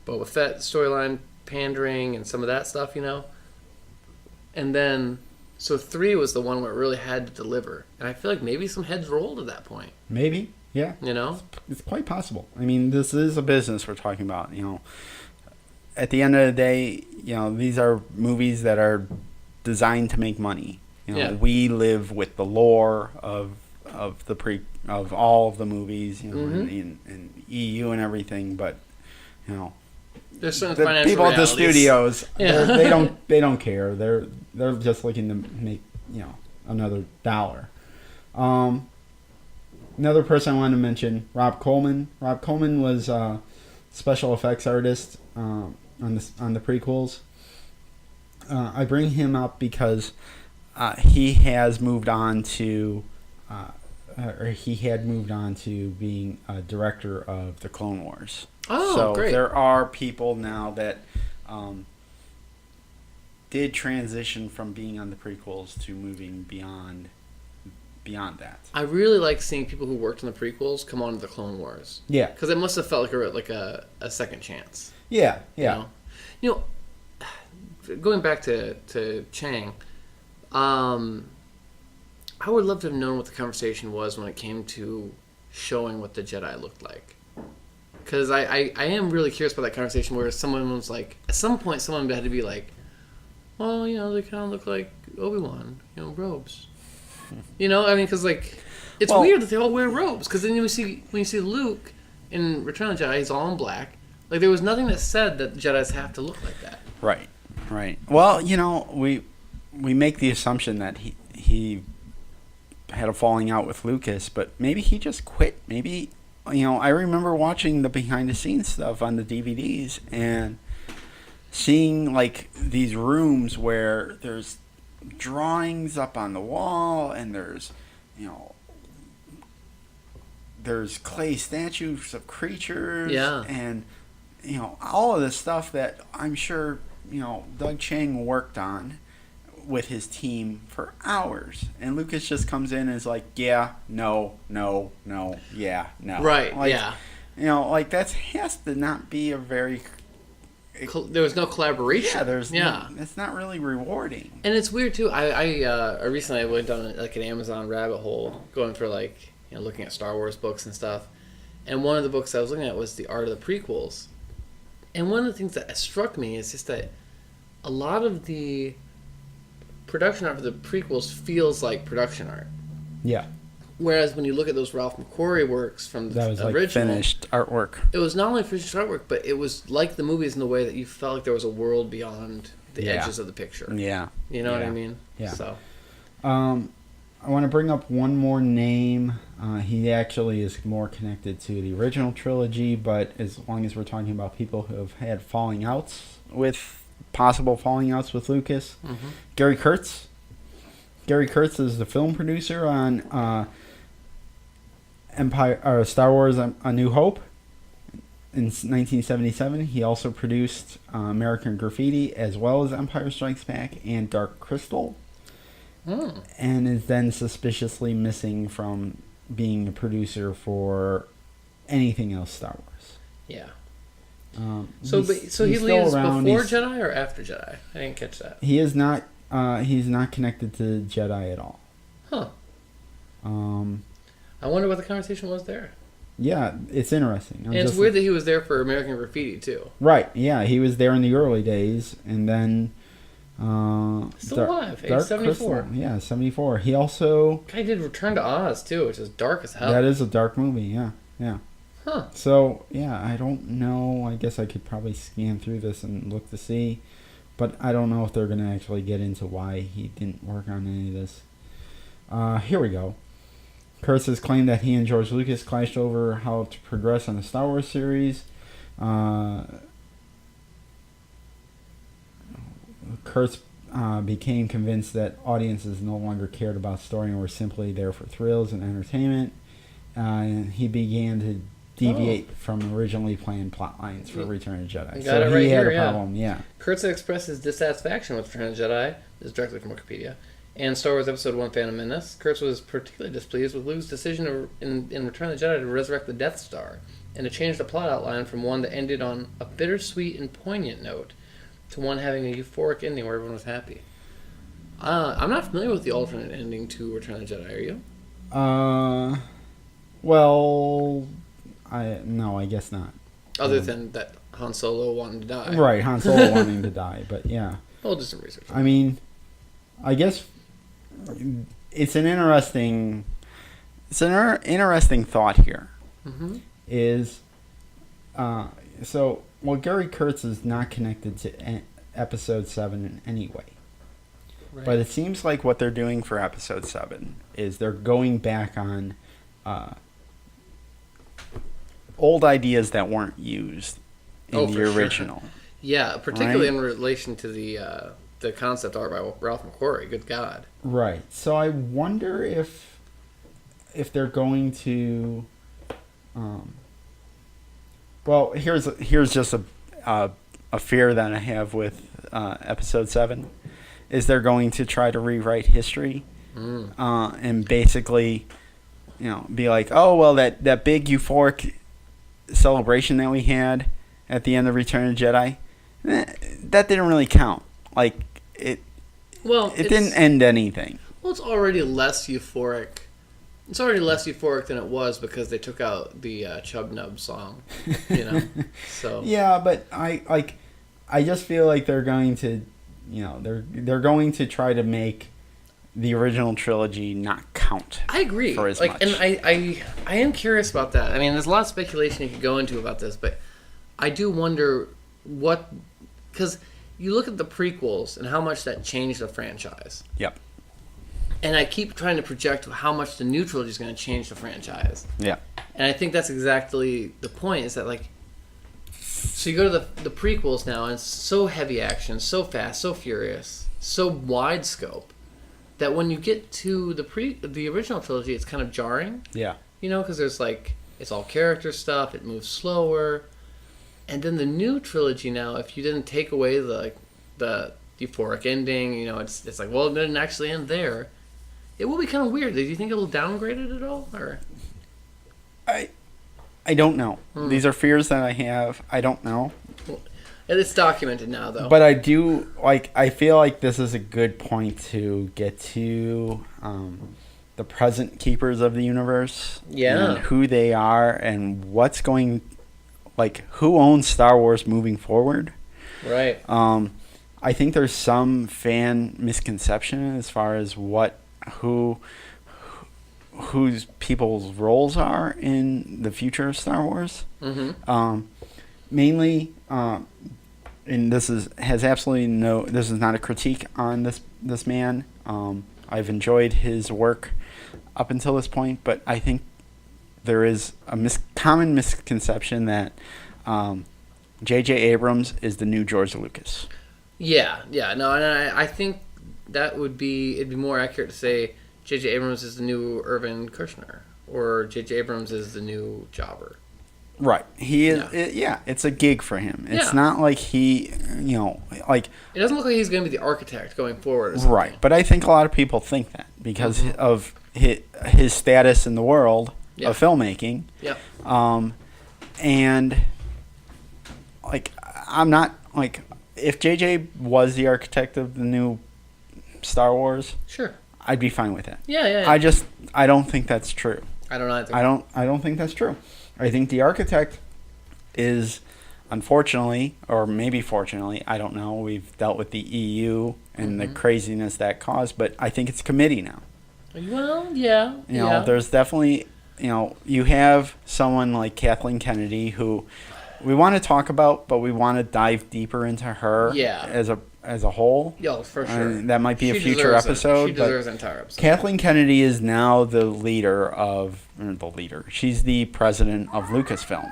Speaker 3: Boba Fett storyline, pandering, and some of that stuff, And then, so 3 was the one where it really had to deliver. And I feel like maybe some heads rolled at that point.
Speaker 2: Maybe, yeah. It's quite possible. I mean, this is a business we're talking about, At the end of the day, these are movies that are designed to make money. We live with the lore of all of the movies, in EU and everything, but,
Speaker 3: There's certain
Speaker 2: the
Speaker 3: financial
Speaker 2: people
Speaker 3: realities.
Speaker 2: at the studios, they don't care. They're just looking to make another dollar. Another person I wanted to mention, Rob Coleman. Rob Coleman was a special effects artist on the prequels. I bring him up because he has moved on to being a director of the Clone Wars.
Speaker 3: Oh,
Speaker 2: so
Speaker 3: great.
Speaker 2: There are people now that did transition from being on the prequels to moving beyond that.
Speaker 3: I really like seeing people who worked on the prequels come on to the Clone Wars.
Speaker 2: Yeah.
Speaker 3: Because it must have felt like a second chance.
Speaker 2: Yeah.
Speaker 3: Going back to Chang, I would love to have known what the conversation was when it came to showing what the Jedi looked like. Because I am really curious about that conversation where someone was like, at some point someone had to be like, well, they kind of look like Obi-Wan, robes. Because it's weird that they all wear robes. Because then when you see Luke in Return of the Jedi, he's all in black. There was nothing that said that the Jedis have to look like that.
Speaker 2: Right. Well, we make the assumption that he had a falling out with Lucas, but maybe he just quit. Maybe, I remember watching the behind-the-scenes stuff on the DVDs and seeing, these rooms where there's drawings up on the wall and there's clay statues of creatures and all of this stuff that I'm sure Doug Chiang worked on with his team for hours, and Lucas just comes in and is like, yeah, no, yeah, no.
Speaker 3: Right,
Speaker 2: that has to not be a very...
Speaker 3: There was no collaboration.
Speaker 2: It's not really rewarding.
Speaker 3: And it's weird, too. I recently went down, an Amazon rabbit hole, going for, looking at Star Wars books and stuff. And one of the books I was looking at was The Art of the Prequels. And one of the things that struck me is just that a lot of the production art for the prequels feels like production art.
Speaker 2: Yeah.
Speaker 3: Whereas when you look at those Ralph McQuarrie works from the
Speaker 2: original,
Speaker 3: like
Speaker 2: finished artwork.
Speaker 3: It was not only finished artwork, but it was like the movies in the way that you felt like there was a world beyond the edges of the picture.
Speaker 2: Yeah.
Speaker 3: You know what I mean?
Speaker 2: Yeah.
Speaker 3: So,
Speaker 2: I want to bring up one more name. He actually is more connected to the original trilogy, but as long as we're talking about people who have had possible falling outs with Lucas, Gary Kurtz. Gary Kurtz is the film producer on Star Wars: A New Hope in 1977. He also produced American Graffiti, as well as Empire Strikes Back and Dark Crystal. And is then suspiciously missing from being a producer for anything else Star Wars.
Speaker 3: Yeah.
Speaker 2: So
Speaker 3: he leaves before Jedi or after Jedi? I didn't catch that.
Speaker 2: He is not. He's not connected to Jedi at all.
Speaker 3: Huh. I wonder what the conversation was there.
Speaker 2: Yeah, it's interesting.
Speaker 3: And it's weird that he was there for American Graffiti too.
Speaker 2: Right. Yeah, he was there in the early days, and then.
Speaker 3: Still alive, age 74.
Speaker 2: Yeah, 74. He also...
Speaker 3: Guy did Return to Oz, too, which is dark as hell.
Speaker 2: That is a dark movie, yeah.
Speaker 3: Huh.
Speaker 2: So, yeah, I don't know. I guess I could probably scan through this and look to see. But I don't know if they're going to actually get into why he didn't work on any of this. Here we go. Kurtz has claimed that he and George Lucas clashed over how to progress on the Star Wars series. Kurtz became convinced that audiences no longer cared about story and were simply there for thrills and entertainment. And he began to deviate from originally planned plot lines for Return of the Jedi.
Speaker 3: So he had a
Speaker 2: problem,
Speaker 3: Kurtz expressed his dissatisfaction with Return of the Jedi. This is directly from Wikipedia. And Star Wars Episode 1 Phantom Menace. Kurtz was particularly displeased with Luke's decision in Return of the Jedi to resurrect the Death Star and to change the plot outline from one that ended on a bittersweet and poignant note to one having a euphoric ending where everyone was happy. I'm not familiar with the alternate ending to Return of the Jedi, are you?
Speaker 2: Well, I guess not.
Speaker 3: Other than that Han Solo wanting to die.
Speaker 2: Right, Han Solo wanting to die, but yeah.
Speaker 3: We'll do some research.
Speaker 2: I mean, I guess it's an interesting thought here. Is so... Well, Gary Kurtz is not connected to Episode 7 in any way. Right. But it seems like what they're doing for Episode 7 is they're going back on old ideas that weren't used in the original.
Speaker 3: Sure. Yeah, particularly in relation to the concept art by Ralph McQuarrie. Good God. Right.
Speaker 2: So I wonder if they're going to... Well, here's just a fear that I have with Episode 7, is they're going to try to rewrite history and basically, be like, oh, well, that big euphoric celebration that we had at the end of Return of the Jedi, that didn't really count. Like, it didn't end anything.
Speaker 3: Well, it's already less euphoric. It's already less euphoric than it was because they took out the Chub Nub song, So
Speaker 2: yeah, but I just feel like they're going to, they're going to try to make the original trilogy not count.
Speaker 3: I agree.
Speaker 2: For as much.
Speaker 3: And I am curious about that. I mean, there's a lot of speculation you could go into about this, but I do wonder because you look at the prequels and how much that changed the franchise.
Speaker 2: Yep.
Speaker 3: And I keep trying to project how much the new trilogy is going to change the franchise.
Speaker 2: Yeah.
Speaker 3: And I think that's exactly the point, is that, so you go to the prequels now, and it's so heavy action, so fast, so furious, so wide scope, that when you get to the original trilogy, it's kind of jarring.
Speaker 2: Yeah.
Speaker 3: Because there's, it's all character stuff, it moves slower. And then the new trilogy now, if you didn't take away the euphoric ending, it's like, well, it didn't actually end there. It will be kind of weird. Do you think it'll downgrade it at all, or?
Speaker 2: I don't know. These are fears that I have. I don't know.
Speaker 3: Well, it's documented now, though.
Speaker 2: But I do I feel like this is a good point to get to the present keepers of the universe.
Speaker 3: Yeah.
Speaker 2: And who they are and what's going, like, who owns Star Wars moving forward.
Speaker 3: Right.
Speaker 2: I think there's some fan misconception as far as whose people's roles are in the future of Star Wars.
Speaker 3: Mm-hmm.
Speaker 2: Mainly, and this is not a critique on this man. I've enjoyed his work up until this point, but I think there is a common misconception that J.J. Abrams is the new George Lucas.
Speaker 3: Yeah, no, and I think it'd be more accurate to say J.J. Abrams is the new Irvin Kershner, or J.J. Abrams is the new Jobber.
Speaker 2: Right. He is. It's a gig for him. It's not like he, like.
Speaker 3: It doesn't look like he's going to be the architect going forward.
Speaker 2: Right. But I think a lot of people think that because of his status in the world of filmmaking.
Speaker 3: Yep.
Speaker 2: And like, I'm not like, if JJ was the architect of the new Star Wars,
Speaker 3: sure,
Speaker 2: I'd be fine with it.
Speaker 3: Yeah.
Speaker 2: I don't think that's true.
Speaker 3: I don't either.
Speaker 2: I don't think that's true. I think the architect is, unfortunately, or maybe fortunately, I don't know. We've dealt with the EU and the craziness that caused, but I think it's committee now.
Speaker 3: Well, yeah.
Speaker 2: You know, there's definitely, you have someone like Kathleen Kennedy who we want to talk about, but we want to dive deeper into her as a whole.
Speaker 3: Yo, for sure.
Speaker 2: That might be a future episode.
Speaker 3: She deserves an entire episode.
Speaker 2: Kathleen Kennedy is now she's the president of Lucasfilm.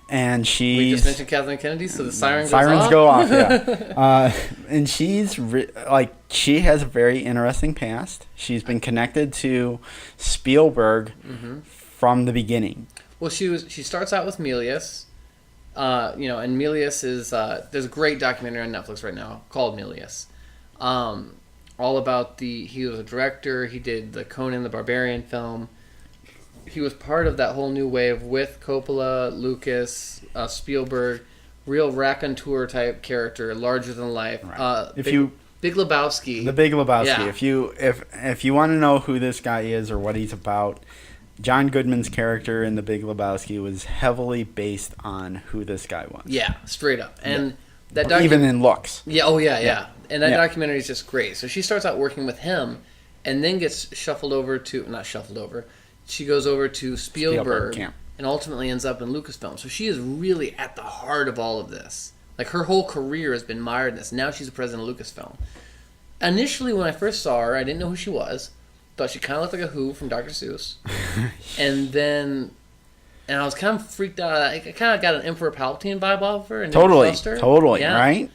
Speaker 2: And
Speaker 3: we just mentioned Kathleen Kennedy, so the sirens
Speaker 2: go off. Yeah. And she's she has a very interesting past. She's been connected to Spielberg from the beginning.
Speaker 3: Well, she starts out with Milius, and Milius is there's a great documentary on Netflix right now called Milius, all about he was a director. He did the Conan the Barbarian film. He was part of that whole new wave with Coppola, Lucas, Spielberg, real raconteur type character, larger than life.
Speaker 2: Right.
Speaker 3: Big Lebowski.
Speaker 2: The Big Lebowski.
Speaker 3: Yeah.
Speaker 2: If you want to know who this guy is or what he's about, John Goodman's character in The Big Lebowski was heavily based on who this guy was.
Speaker 3: Yeah, straight up. And
Speaker 2: even in looks.
Speaker 3: Yeah, and that documentary is just great. So she starts out working with him and then gets she goes over to Spielberg and ultimately ends up in Lucasfilm. So she is really at the heart of all of this. Like, her whole career has been mired in this. Now she's the president of Lucasfilm. Initially, when I first saw her, I didn't know who she was. Thought she kind of looked like a Who from Dr. Seuss. And I was kind of freaked out. I kind of got an Emperor Palpatine vibe off of her. And
Speaker 2: Totally, yeah. Right?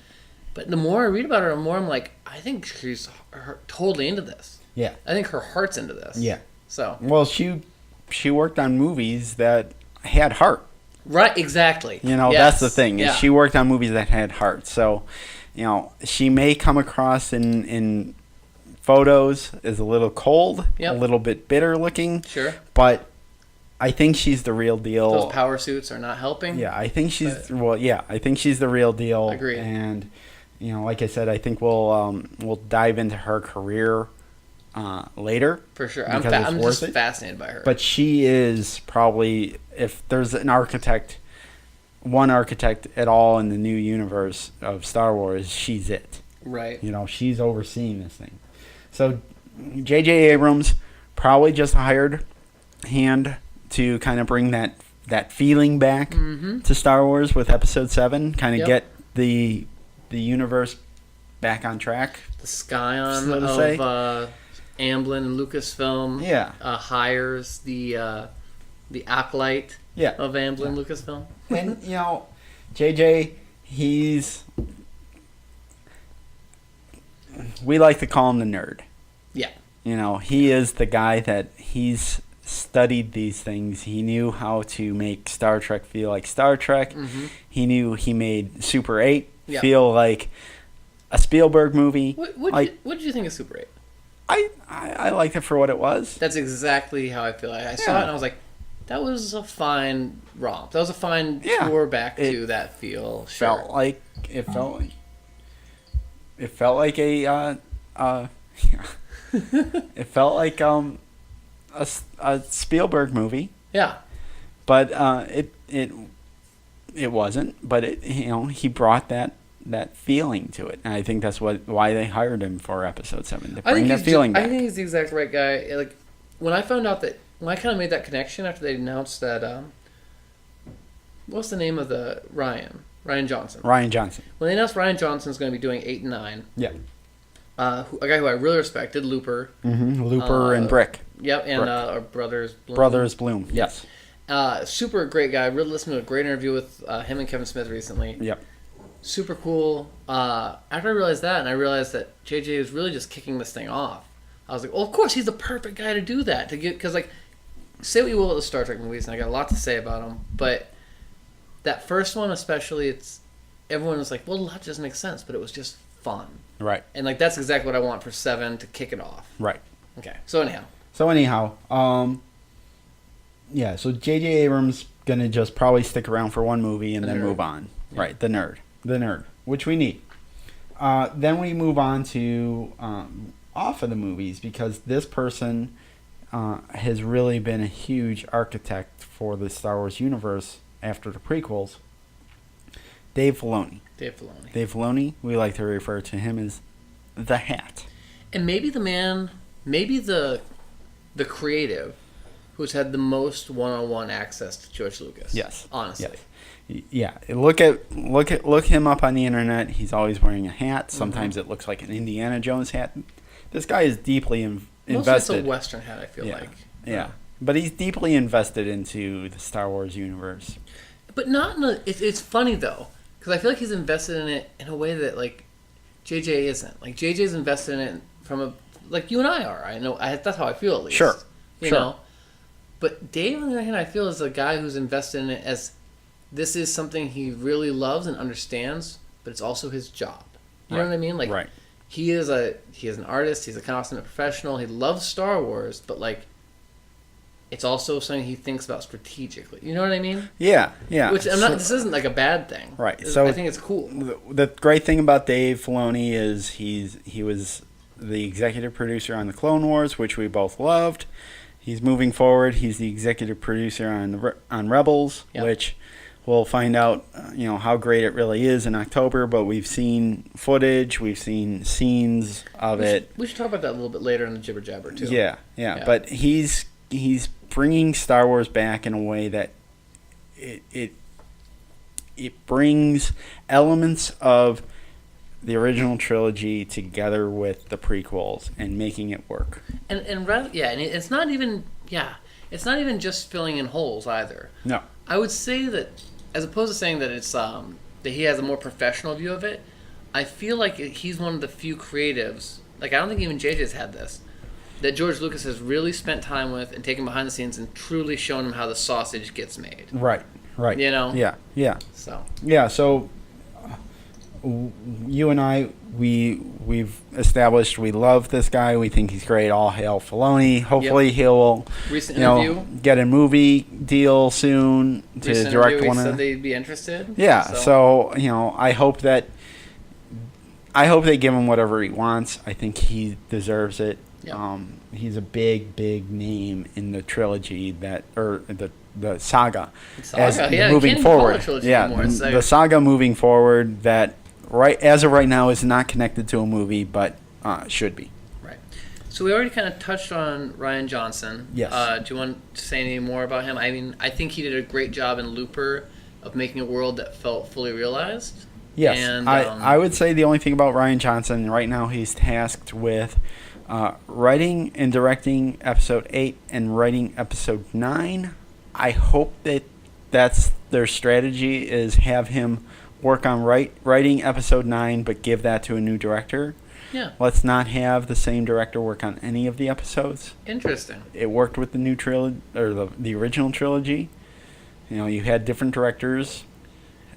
Speaker 3: But the more I read about her, the more I'm like, I think she's totally into this.
Speaker 2: Yeah.
Speaker 3: I think her heart's into this.
Speaker 2: Yeah.
Speaker 3: So.
Speaker 2: Well, she worked on movies that had heart.
Speaker 3: Right, exactly.
Speaker 2: That's the thing. Yeah. She worked on movies that had heart. So, she may come across in photos as a little cold, a little bit bitter looking.
Speaker 3: Sure.
Speaker 2: But I think she's the real deal.
Speaker 3: Those power suits are not helping.
Speaker 2: Yeah, I think she's I think she's the real deal.
Speaker 3: Agreed.
Speaker 2: And like I said, I think we'll dive into her career later.
Speaker 3: For sure. I'm just fascinated by her.
Speaker 2: But she is probably, if there's one architect at all in the new universe of Star Wars, she's it.
Speaker 3: Right.
Speaker 2: She's overseeing this thing. So J.J. Abrams probably just hired hand to kind of bring that feeling back to Star Wars with Episode 7, kind of get the universe back on track.
Speaker 3: The Scion
Speaker 2: so to
Speaker 3: of
Speaker 2: say.
Speaker 3: Amblin and Lucasfilm hires the acolyte of Amblin Lucasfilm.
Speaker 2: And, JJ, we like to call him the nerd.
Speaker 3: Yeah.
Speaker 2: He is the guy that he's studied these things. He knew how to make Star Trek feel like Star Trek. Mm-hmm. He knew he made Super 8 feel like a Spielberg movie.
Speaker 3: What did you think of Super 8?
Speaker 2: I liked it for what it was.
Speaker 3: That's exactly how I feel. I saw it and I was like, that was a fine romp. That was a fine tour back to that feel. Sure.
Speaker 2: It felt like a It felt like a Spielberg movie.
Speaker 3: Yeah.
Speaker 2: But it wasn't. But he brought that feeling to it, and I think that's why they hired him for episode 7 to bring that feeling back.
Speaker 3: I think he's the exact right guy. Like when I found out that when I kind of made that connection after they announced that, what's the name of the Ryan Johnson? Ryan Johnson. When they announced Ryan Johnson's going to be doing 8 and 9.
Speaker 2: Yeah.
Speaker 3: A guy who I really respected, Looper.
Speaker 2: Mm-hmm. Looper and Brick.
Speaker 3: Yep, and our Brothers Bloom.
Speaker 2: Brothers Bloom. Yes.
Speaker 3: Super great guy. I really listened to a great interview with him and Kevin Smith recently.
Speaker 2: Yep.
Speaker 3: Super cool. After I realized that, and I realized that JJ was really just kicking this thing off, I was like, well, of course, he's the perfect guy to do that. Because, like, say what you will about the Star Trek movies, and I got a lot to say about them, but that first one especially, everyone was like, well, that doesn't make sense, but it was just fun.
Speaker 2: Right.
Speaker 3: And, like, that's exactly what I want for 7 to kick it off.
Speaker 2: Right.
Speaker 3: Okay. So, anyhow.
Speaker 2: Yeah, so J.J. Abrams going to just probably stick around for one movie and then move on. Yeah. Right, the nerd, which we need. Then we move on to off of the movies, because this person has really been a huge architect for the Star Wars universe after the prequels. Dave Filoni. Dave Filoni, we like to refer to him as the Hat.
Speaker 3: And maybe the creative who's had the most one-on-one access to George Lucas.
Speaker 2: Yes.
Speaker 3: Honestly.
Speaker 2: Yes. Yeah. Look him up on the internet. He's always wearing a hat. Sometimes it looks like an Indiana Jones hat. This guy is deeply invested.
Speaker 3: Mostly it's a Western hat, I feel like.
Speaker 2: Yeah. But he's deeply invested into the Star Wars universe.
Speaker 3: But not in a... It's funny, though, because I feel like he's invested in it in a way that, like, JJ isn't. Like, JJ's invested in it from a... Like, you and I are. I know. That's how I feel, at least.
Speaker 2: Sure.
Speaker 3: You know? But Dave, on the other hand, I feel is a guy who's invested in it as this is something he really loves and understands, but it's also his job. You know what I mean? Like,
Speaker 2: right.
Speaker 3: He is an artist. He's a consummate professional. He loves Star Wars, but like, it's also something he thinks about strategically. You know what I mean?
Speaker 2: Yeah, yeah.
Speaker 3: Which this isn't like a bad thing.
Speaker 2: Right.
Speaker 3: So I think it's cool.
Speaker 2: The great thing about Dave Filoni is he was the executive producer on the Clone Wars, which we both loved. He's moving forward. He's the executive producer on Rebels, which we'll find out, how great it really is in October. But we've seen footage, we've seen scenes of it.
Speaker 3: We should talk about that a little bit later in the Jibber Jabber too.
Speaker 2: Yeah. But he's bringing Star Wars back in a way that it brings elements of the original trilogy together with the prequels and making it work. And
Speaker 3: it's not even just filling in holes either.
Speaker 2: No.
Speaker 3: I would say that as opposed to saying that it's that he has a more professional view of it, I feel like he's one of the few creatives, like I don't think even JJ's had this, that George Lucas has really spent time with and taken behind the scenes and truly shown him how the sausage gets made.
Speaker 2: Right. You know? Yeah. So you and I, we've established we love this guy. We think he's great. All hail Filoni. Hopefully he'll get a movie deal soon to direct one.
Speaker 3: Said they'd be interested.
Speaker 2: Yeah. So I hope they give him whatever he wants. I think he deserves it. Yep. He's a big name in the trilogy the saga. Moving forward. The saga moving forward that. Right, as of right now, is not connected to a movie, but should be.
Speaker 3: Right. So we already kind of touched on Ryan Johnson.
Speaker 2: Yes.
Speaker 3: Do you want to say any more about him? I mean, I think he did a great job in Looper of making a world that felt fully realized.
Speaker 2: Yes. And, I would say the only thing about Ryan Johnson, right now he's tasked with writing and directing Episode 8 and writing Episode 9. I hope that's their strategy, is have him work on writing Episode 9, but give that to a new director.
Speaker 3: Yeah.
Speaker 2: Let's not have the same director work on any of the episodes.
Speaker 3: Interesting.
Speaker 2: It worked with the new trilogy, or the original trilogy. You had different directors.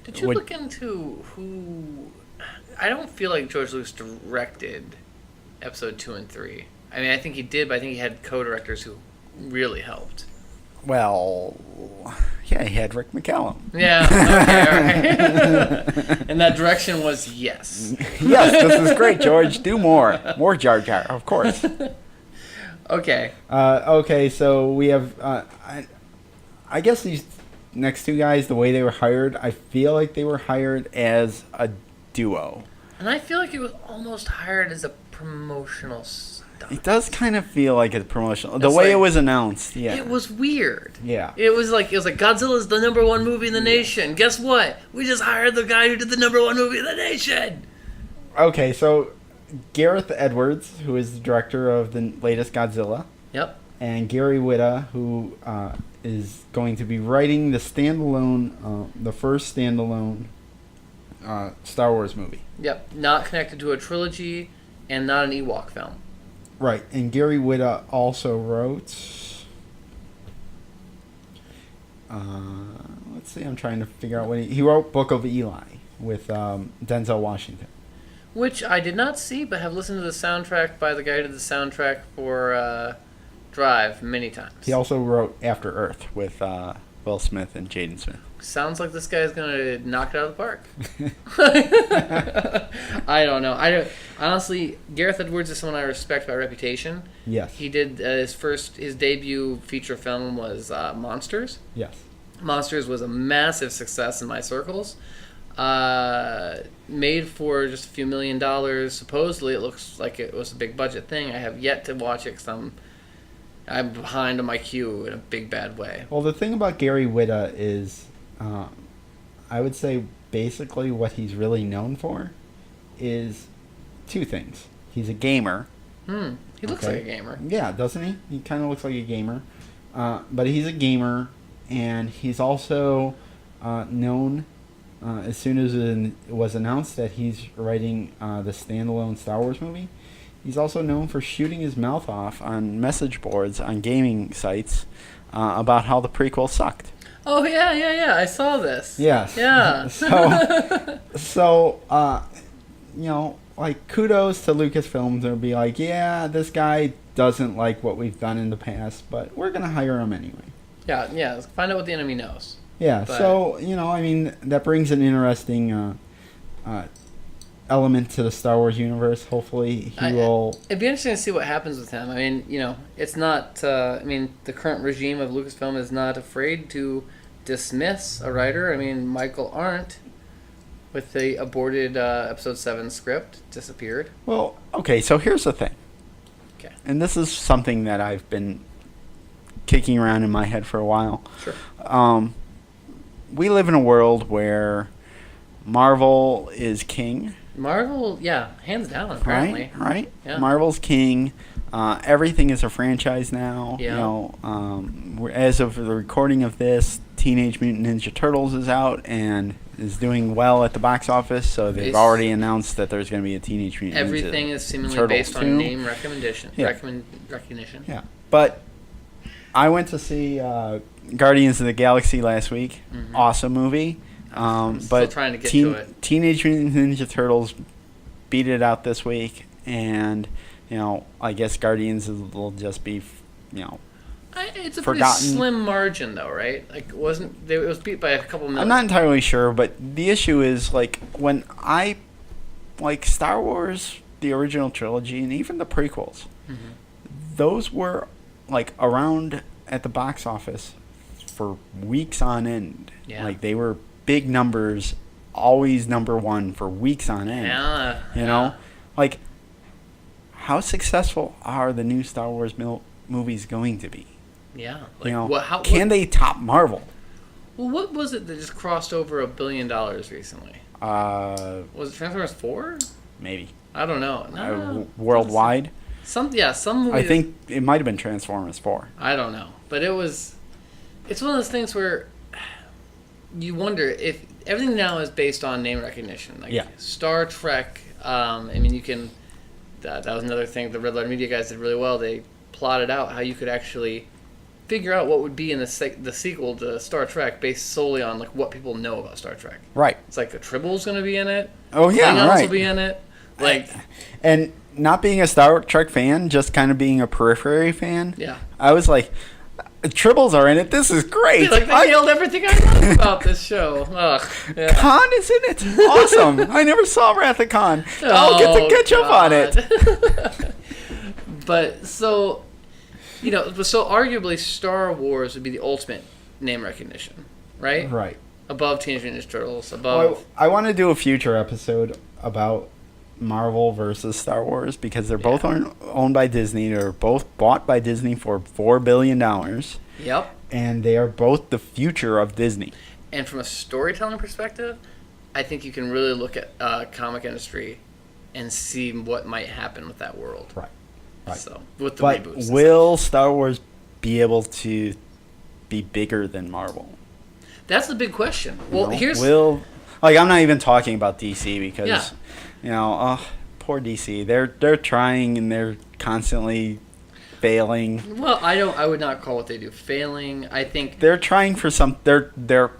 Speaker 3: Did you look into who... I don't feel like George Lucas directed Episode 2 and 3. I mean, I think he did, but I think he had co-directors who really helped.
Speaker 2: Well, Yeah, he had Rick McCallum.
Speaker 3: Yeah, okay, all right. And that direction was yes.
Speaker 2: Yes, this is great, George. Do more. More Jar Jar, of course.
Speaker 3: Okay.
Speaker 2: Okay, so we have... I guess these next two guys, the way they were hired, I feel like they were hired as a duo.
Speaker 3: And I feel like it was almost hired as a promotional stunt.
Speaker 2: It does kind of feel like a promotional. The way it was announced, yeah.
Speaker 3: It was weird.
Speaker 2: Yeah.
Speaker 3: It was like Godzilla's the #1 movie in the nation. Guess what? We just hired the guy who did the #1 movie in the nation.
Speaker 2: Okay, so Gareth Edwards, who is the director of the latest Godzilla.
Speaker 3: Yep.
Speaker 2: And Gary Whitta, who is going to be writing the first standalone Star Wars movie.
Speaker 3: Yep. Not connected to a trilogy and not an Ewok film.
Speaker 2: Right, and Gary Whitta also wrote... let's see, I'm trying to figure out what he wrote Book of Eli with Denzel Washington.
Speaker 3: Which I did not see, but have listened to the soundtrack by the guy who did the soundtrack for Drive many times.
Speaker 2: He also wrote After Earth with Will Smith and Jaden Smith.
Speaker 3: Sounds like this guy's going to knock it out of the park. I don't know. Honestly, Gareth Edwards is someone I respect by reputation.
Speaker 2: Yes.
Speaker 3: He did his debut feature film was Monsters.
Speaker 2: Yes.
Speaker 3: Monsters was a massive success in my circles. Made for just a few $1 million. Supposedly, it looks like it was a big budget thing. I have yet to watch it because I'm behind on my queue in a big bad way.
Speaker 2: Well, the thing about Gary Whitta is, I would say basically what he's really known for is two things. He's a gamer.
Speaker 3: He looks like a gamer.
Speaker 2: Yeah, doesn't he? He kind of looks like a gamer. But he's a gamer, and he's also known, as soon as it was announced that he's writing the standalone Star Wars movie, he's also known for shooting his mouth off on message boards on gaming sites about how the prequel sucked.
Speaker 3: Oh, yeah. I saw this.
Speaker 2: Yes.
Speaker 3: Yeah.
Speaker 2: So, you know, like, kudos to Lucasfilm to be like, yeah, this guy doesn't like what we've done in the past, but we're going to hire him anyway.
Speaker 3: Yeah. Let's find out what the enemy knows.
Speaker 2: Yeah, but, so, you know, I mean, that brings an interesting element to the Star Wars universe. Hopefully he will...
Speaker 3: It'd be interesting to see what happens with him. I mean, you know, it's not... the current regime of Lucasfilm is not afraid to dismiss a writer. I mean, Michael Arndt, with the aborted Episode 7 script, disappeared.
Speaker 2: Well, okay, so here's the thing.
Speaker 3: Okay.
Speaker 2: And this is something that I've been kicking around in my head for a while.
Speaker 3: Sure.
Speaker 2: We live in a world where Marvel is king.
Speaker 3: Marvel, yeah, hands down, apparently.
Speaker 2: Right?
Speaker 3: Yeah.
Speaker 2: Marvel's king. Everything is a franchise now.
Speaker 3: Yeah.
Speaker 2: You know, as of the recording of this, Teenage Mutant Ninja Turtles is out and is doing well at the box office. So they've already announced that there's going to be a Teenage Mutant Ninja Turtles.
Speaker 3: Everything is seemingly based on name recognition.
Speaker 2: Yeah. But I went to see Guardians of the Galaxy last week. Mm-hmm. Awesome movie.
Speaker 3: But still trying to get to it.
Speaker 2: Teenage Mutant Ninja Turtles beat it out this week, and you know, I guess Guardians will just be, you know,
Speaker 3: it's a
Speaker 2: forgotten.
Speaker 3: Pretty slim margin, though, right? Like, it was beat by a couple million.
Speaker 2: I'm not entirely sure, but the issue is, like, when I like Star Wars, the original trilogy, and even the prequels, those were like around at the box office for weeks on end.
Speaker 3: Yeah.
Speaker 2: Like, they were big numbers, always #1 for weeks on end.
Speaker 3: Yeah.
Speaker 2: You know? Like, how successful are the new Star Wars movies going to be?
Speaker 3: Yeah.
Speaker 2: Like, you know, can they top Marvel?
Speaker 3: Well, what was it that just crossed over $1 billion recently? Was it Transformers 4?
Speaker 2: Maybe.
Speaker 3: I don't know.
Speaker 2: Worldwide?
Speaker 3: Some movie.
Speaker 2: I think it might have been Transformers 4.
Speaker 3: I don't know. But it's one of those things where you wonder if everything now is based on name recognition. Like Star Trek, I mean, you can... That was another thing the Red Letter Media guys did really well. They plotted out how you could actually figure out what would be in the sequel to Star Trek based solely on like what people know about Star Trek.
Speaker 2: Right.
Speaker 3: It's like the Tribble's going to be in it.
Speaker 2: Oh, yeah,
Speaker 3: Klingons
Speaker 2: right.
Speaker 3: will be in it. Like...
Speaker 2: And not being a Star Trek fan, just kind of being a periphery fan.
Speaker 3: Yeah.
Speaker 2: I was like... Tribbles are in it. This is great.
Speaker 3: Like they nailed everything I love about this show. Ugh. Yeah.
Speaker 2: Khan is in it. Awesome. I never saw Wrath of Khan. I'll get to catch up on it.
Speaker 3: But so, so arguably Star Wars would be the ultimate name recognition, right?
Speaker 2: Right.
Speaker 3: Above Teenage Mutant Ninja Turtles, above...
Speaker 2: Well, I want to do a future episode about Marvel versus Star Wars because they're both owned by Disney. They're both bought by Disney for $4 billion.
Speaker 3: Yep.
Speaker 2: And they are both the future of Disney.
Speaker 3: And from a storytelling perspective, I think you can really look at comic industry and see what might happen with that world.
Speaker 2: Right.
Speaker 3: So, with the
Speaker 2: but
Speaker 3: reboots.
Speaker 2: Will Star Wars be able to be bigger than Marvel?
Speaker 3: That's the big question. Well,
Speaker 2: I'm not even talking about DC because, poor DC. They're trying and they're constantly failing.
Speaker 3: Well, I would not call what they do failing. I think
Speaker 2: they're trying for some. They're.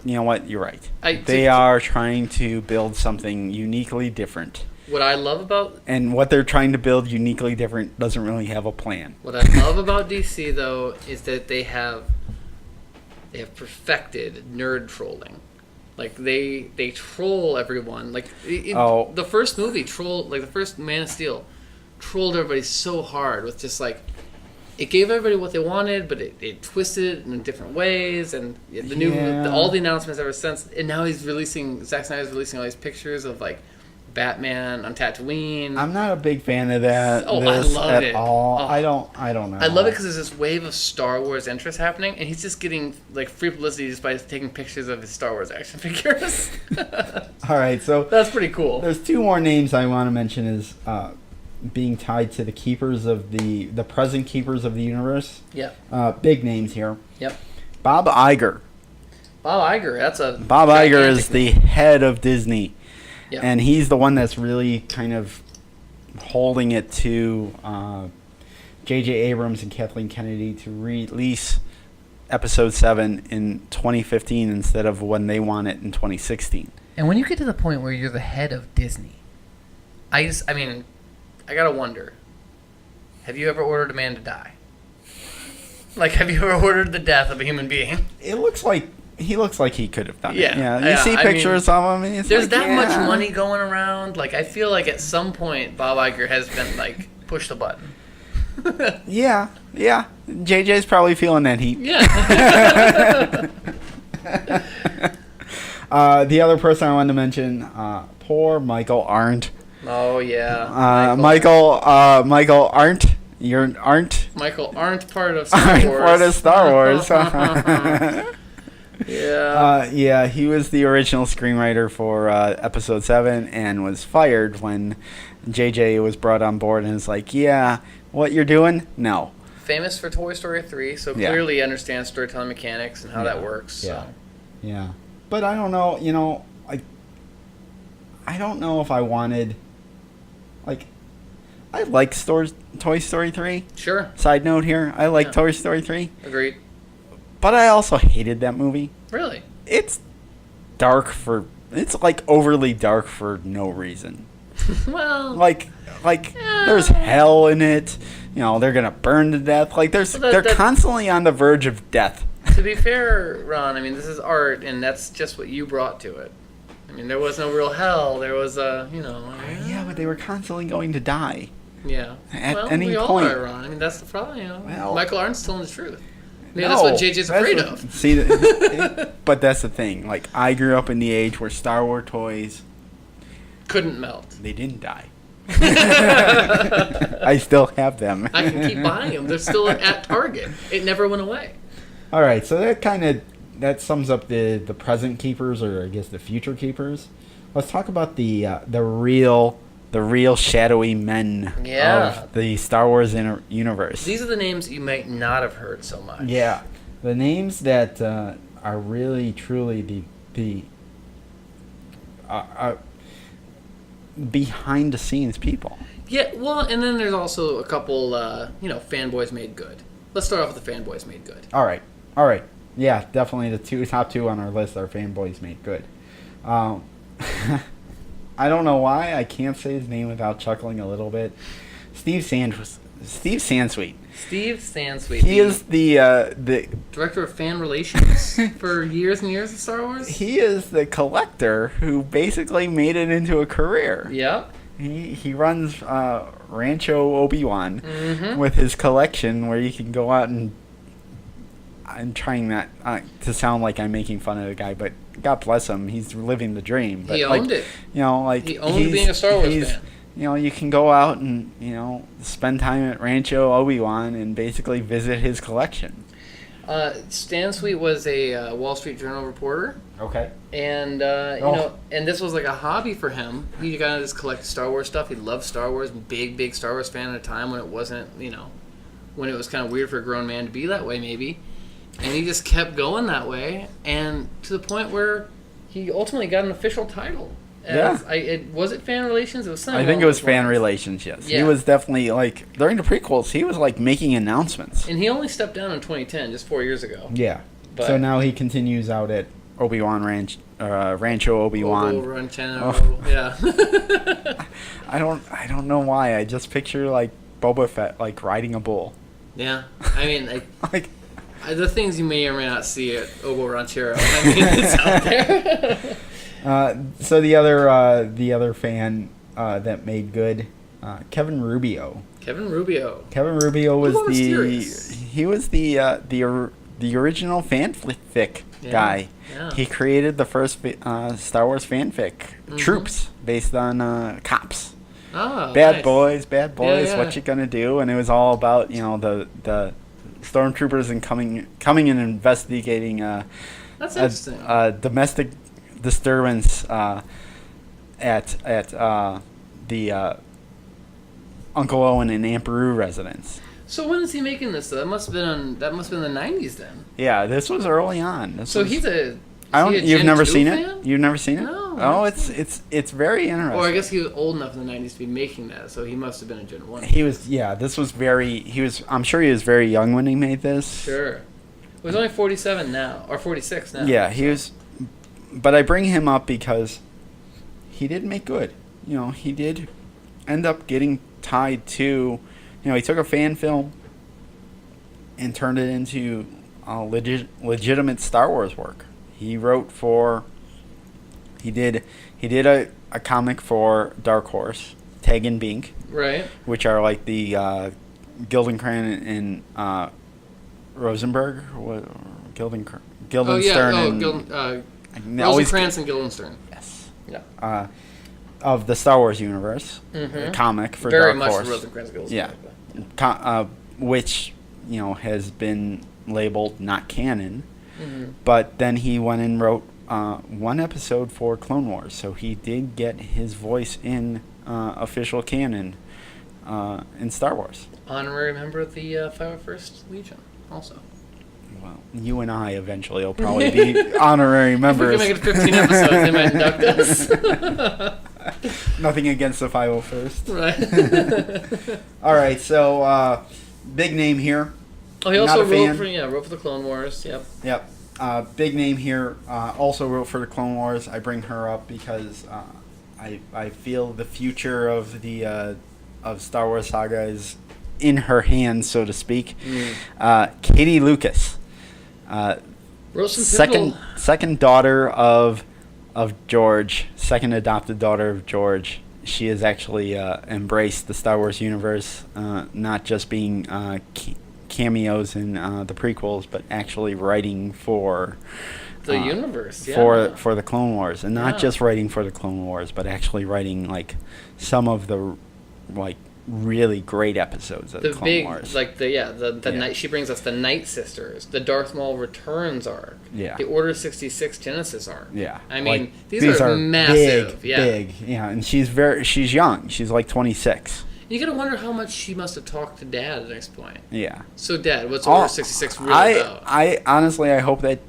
Speaker 2: You know what? You're right. They are trying to build something uniquely different.
Speaker 3: What I love about...
Speaker 2: And what they're trying to build uniquely different doesn't really have a plan.
Speaker 3: What I love about DC, though, is that they have perfected nerd trolling. Like, they troll everyone. Like, the first movie, the first Man of Steel, trolled everybody so hard with just, like... It gave everybody what they wanted, but it twisted it in different ways, and all the announcements ever since. And now Zack Snyder's releasing all these pictures of, like, Batman on Tatooine.
Speaker 2: I'm not a big fan of that.
Speaker 3: I love it.
Speaker 2: All. I don't know.
Speaker 3: I love it because there's this wave of Star Wars interest happening, and he's just getting like free publicity just by taking pictures of his Star Wars action figures.
Speaker 2: All right, so
Speaker 3: that's pretty cool.
Speaker 2: There's two more names I want to mention is being tied to the keepers of the present keepers of the universe.
Speaker 3: Yeah.
Speaker 2: Big names here.
Speaker 3: Yep.
Speaker 2: Bob Iger.
Speaker 3: Bob Iger.
Speaker 2: Bob Iger is the head of Disney.
Speaker 3: Yep.
Speaker 2: And he's the one that's really kind of holding it to J.J. Abrams and Kathleen Kennedy to release Episode 7 in 2015 instead of when they want it in 2016.
Speaker 3: And when you get to the point where you're the head of Disney, I gotta wonder, have you ever ordered a man to die? Like, have you ever ordered the death of a human being?
Speaker 2: He looks like he could have done it.
Speaker 3: Yeah.
Speaker 2: You see pictures of him. And
Speaker 3: there's much money going around. Like, I feel like at some point Bob Iger has been like, push the button.
Speaker 2: Yeah. JJ's probably feeling that heat.
Speaker 3: Yeah.
Speaker 2: The other person I wanted to mention, poor Michael Arndt.
Speaker 3: Oh yeah.
Speaker 2: Michael Arndt.
Speaker 3: Michael Arndt part of Star Wars.
Speaker 2: Part of Star Wars.
Speaker 3: Yeah.
Speaker 2: He was the original screenwriter for Episode 7 and was fired when JJ was brought on board and was like, yeah, what you're doing? No.
Speaker 3: Famous for Toy Story 3, so clearly understands storytelling mechanics and how that works. So.
Speaker 2: Yeah. But I don't know, I don't know if I wanted, I like Toy Story 3.
Speaker 3: Sure.
Speaker 2: Side note here, I like Toy Story 3.
Speaker 3: Agreed.
Speaker 2: But I also hated that movie.
Speaker 3: Really?
Speaker 2: It's overly dark for no reason.
Speaker 3: Well,
Speaker 2: there's hell in it. They're gonna burn to death. They're constantly on the verge of death.
Speaker 3: To be fair, Ron, this is art, and that's just what you brought to it. There was no real hell. There was
Speaker 2: Yeah, but they were constantly going to die.
Speaker 3: Yeah.
Speaker 2: At any
Speaker 3: we
Speaker 2: point.
Speaker 3: all are, Ron. That's the problem.
Speaker 2: Well,
Speaker 3: Michael Arndt's telling the truth. Maybe that's what JJ's afraid of.
Speaker 2: See, but that's the thing. I grew up in the age where Star Wars toys
Speaker 3: couldn't melt.
Speaker 2: They didn't die. I still have them.
Speaker 3: I can keep buying them. They're still at Target. It never went away.
Speaker 2: All right, so that sums up the present keepers, or I guess the future keepers. Let's talk about the real shadowy men of the Star Wars universe.
Speaker 3: These are the names you might not have heard so much.
Speaker 2: Yeah, the names that are really truly the behind the scenes people.
Speaker 3: Yeah, well, and then there's also a couple fanboys made good. Let's start off with the fanboys made good.
Speaker 2: All right. Yeah, definitely the top two on our list are fanboys made good. I don't know why I can't say his name without chuckling a little bit. Steve Steve Sansweet.
Speaker 3: Steve Sansweet.
Speaker 2: He is the
Speaker 3: director of fan relations for years and years of Star Wars.
Speaker 2: He is the collector who basically made it into a career.
Speaker 3: Yep.
Speaker 2: He runs Rancho Obi-Wan with his collection, where you can go out and. I'm trying not to sound like I'm making fun of the guy, but God bless him, he's living the dream. But
Speaker 3: he owned it.
Speaker 2: You know, like
Speaker 3: he owned being a Star Wars fan.
Speaker 2: You know, you can go out and spend time at Rancho Obi-Wan and basically visit his collection.
Speaker 3: Stan Sweet was a Wall Street Journal reporter.
Speaker 2: Okay.
Speaker 3: And and this was like a hobby for him. He kind of just collected Star Wars stuff. He loved Star Wars, big Star Wars fan at a time when it wasn't, when it was kind of weird for a grown man to be that way, maybe. And he just kept going that way, and to the point where he ultimately got an official title. Was it fan relations? It was something.
Speaker 2: I think it was fan relations. Yes, yeah. He was definitely during the prequels. He was making announcements.
Speaker 3: And he only stepped down in 2010, just 4 years ago.
Speaker 2: Yeah. But so now he continues out at Obi-Wan Rancho Obi-Wan.
Speaker 3: Yeah.
Speaker 2: I don't know why. I just picture Boba Fett riding a bull.
Speaker 3: Yeah, I mean the things you may or may not see at Obo Ranchero. I mean, it's out there.
Speaker 2: So the other fan that made good, Kevin Rubio.
Speaker 3: Kevin Rubio
Speaker 2: was the original fanfic guy.
Speaker 3: Yeah.
Speaker 2: He created the first Star Wars fanfic, Troops, based on cops.
Speaker 3: Oh,
Speaker 2: bad
Speaker 3: nice.
Speaker 2: boys,
Speaker 3: Yeah.
Speaker 2: what you gonna do? And it was all about the stormtroopers and coming and investigating
Speaker 3: That's interesting.
Speaker 2: A domestic disturbance at the Uncle Owen and Aunt Beru residence.
Speaker 3: So when is he making this? That must have been in the 90s then.
Speaker 2: Yeah, this was early on.
Speaker 3: You've
Speaker 2: never seen it? You've never seen it?
Speaker 3: No.
Speaker 2: Oh, it's very interesting.
Speaker 3: Or I guess he was old enough in the 90s to be making that, so he must have been a Gen 1.
Speaker 2: I'm sure he was very young when he made this.
Speaker 3: Sure. Well, he's only 47 now, or 46 now.
Speaker 2: Yeah, he was. But I bring him up because he did make good. He did end up getting tied to, he took a fan film and turned it into legitimate Star Wars work. He wrote for. He did a comic for Dark Horse, Tag and Bink,
Speaker 3: right?
Speaker 2: Which are the Gildenkran and Rosenberg, Guildenstern.
Speaker 3: Rosencrantz and Guildenstern.
Speaker 2: Yes.
Speaker 3: Yeah.
Speaker 2: Of the Star Wars universe, comic for
Speaker 3: Very
Speaker 2: Dark Horse.
Speaker 3: Very much Rosencrantz and Guildenstern.
Speaker 2: Yeah. Which has been labeled not canon, but then he went and wrote one episode for Clone Wars, so he did get his voice in official canon in Star Wars.
Speaker 3: Honorary member of the 501st Legion, also.
Speaker 2: Well, you and I eventually will probably be honorary members.
Speaker 3: If we can make it 15 episodes, they might induct us.
Speaker 2: Nothing against the 501st.
Speaker 3: Right.
Speaker 2: All right, so big name here.
Speaker 3: Oh, he also wrote for the Clone Wars. Yep.
Speaker 2: Big name here. Also wrote for the Clone Wars. I bring her up because I feel the future of the of Star Wars saga is in her hands, so to speak. Katie Lucas, second daughter of George, second adopted daughter of George. She has actually embraced the Star Wars universe, not just being cameos in the prequels, but actually writing for
Speaker 3: the universe,
Speaker 2: for the Clone Wars, and not just writing for the Clone Wars, but actually writing some of the really great episodes of the Clone Wars.
Speaker 3: Night. She brings us the Night Sisters, the Darth Maul Returns arc, the Order 66 Genesis arc.
Speaker 2: Yeah,
Speaker 3: I mean these are massive,
Speaker 2: big. Yeah, and she's young. She's 26.
Speaker 3: You gotta wonder how much she must have talked to Dad at the next point.
Speaker 2: Yeah.
Speaker 3: So Dad, what's Order 66 really about?
Speaker 2: I honestly, I hope that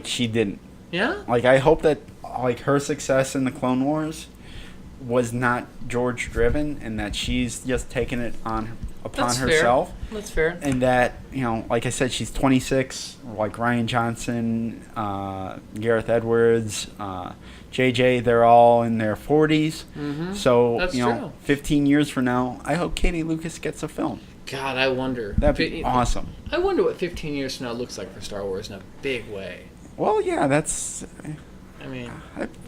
Speaker 2: she didn't.
Speaker 3: Yeah.
Speaker 2: I hope that her success in the Clone Wars was not George driven, and that she's just taken it upon herself.
Speaker 3: That's fair.
Speaker 2: And that like I said, she's 26. Ryan Johnson, Gareth Edwards, JJ, they're all in their 40s. So
Speaker 3: That's true.
Speaker 2: 15 years from now, I hope Katie Lucas gets a film.
Speaker 3: God, I wonder.
Speaker 2: That'd be awesome.
Speaker 3: I wonder what 15 years from now looks like for Star Wars in a big way.
Speaker 2: Well, yeah, that's...
Speaker 3: I mean...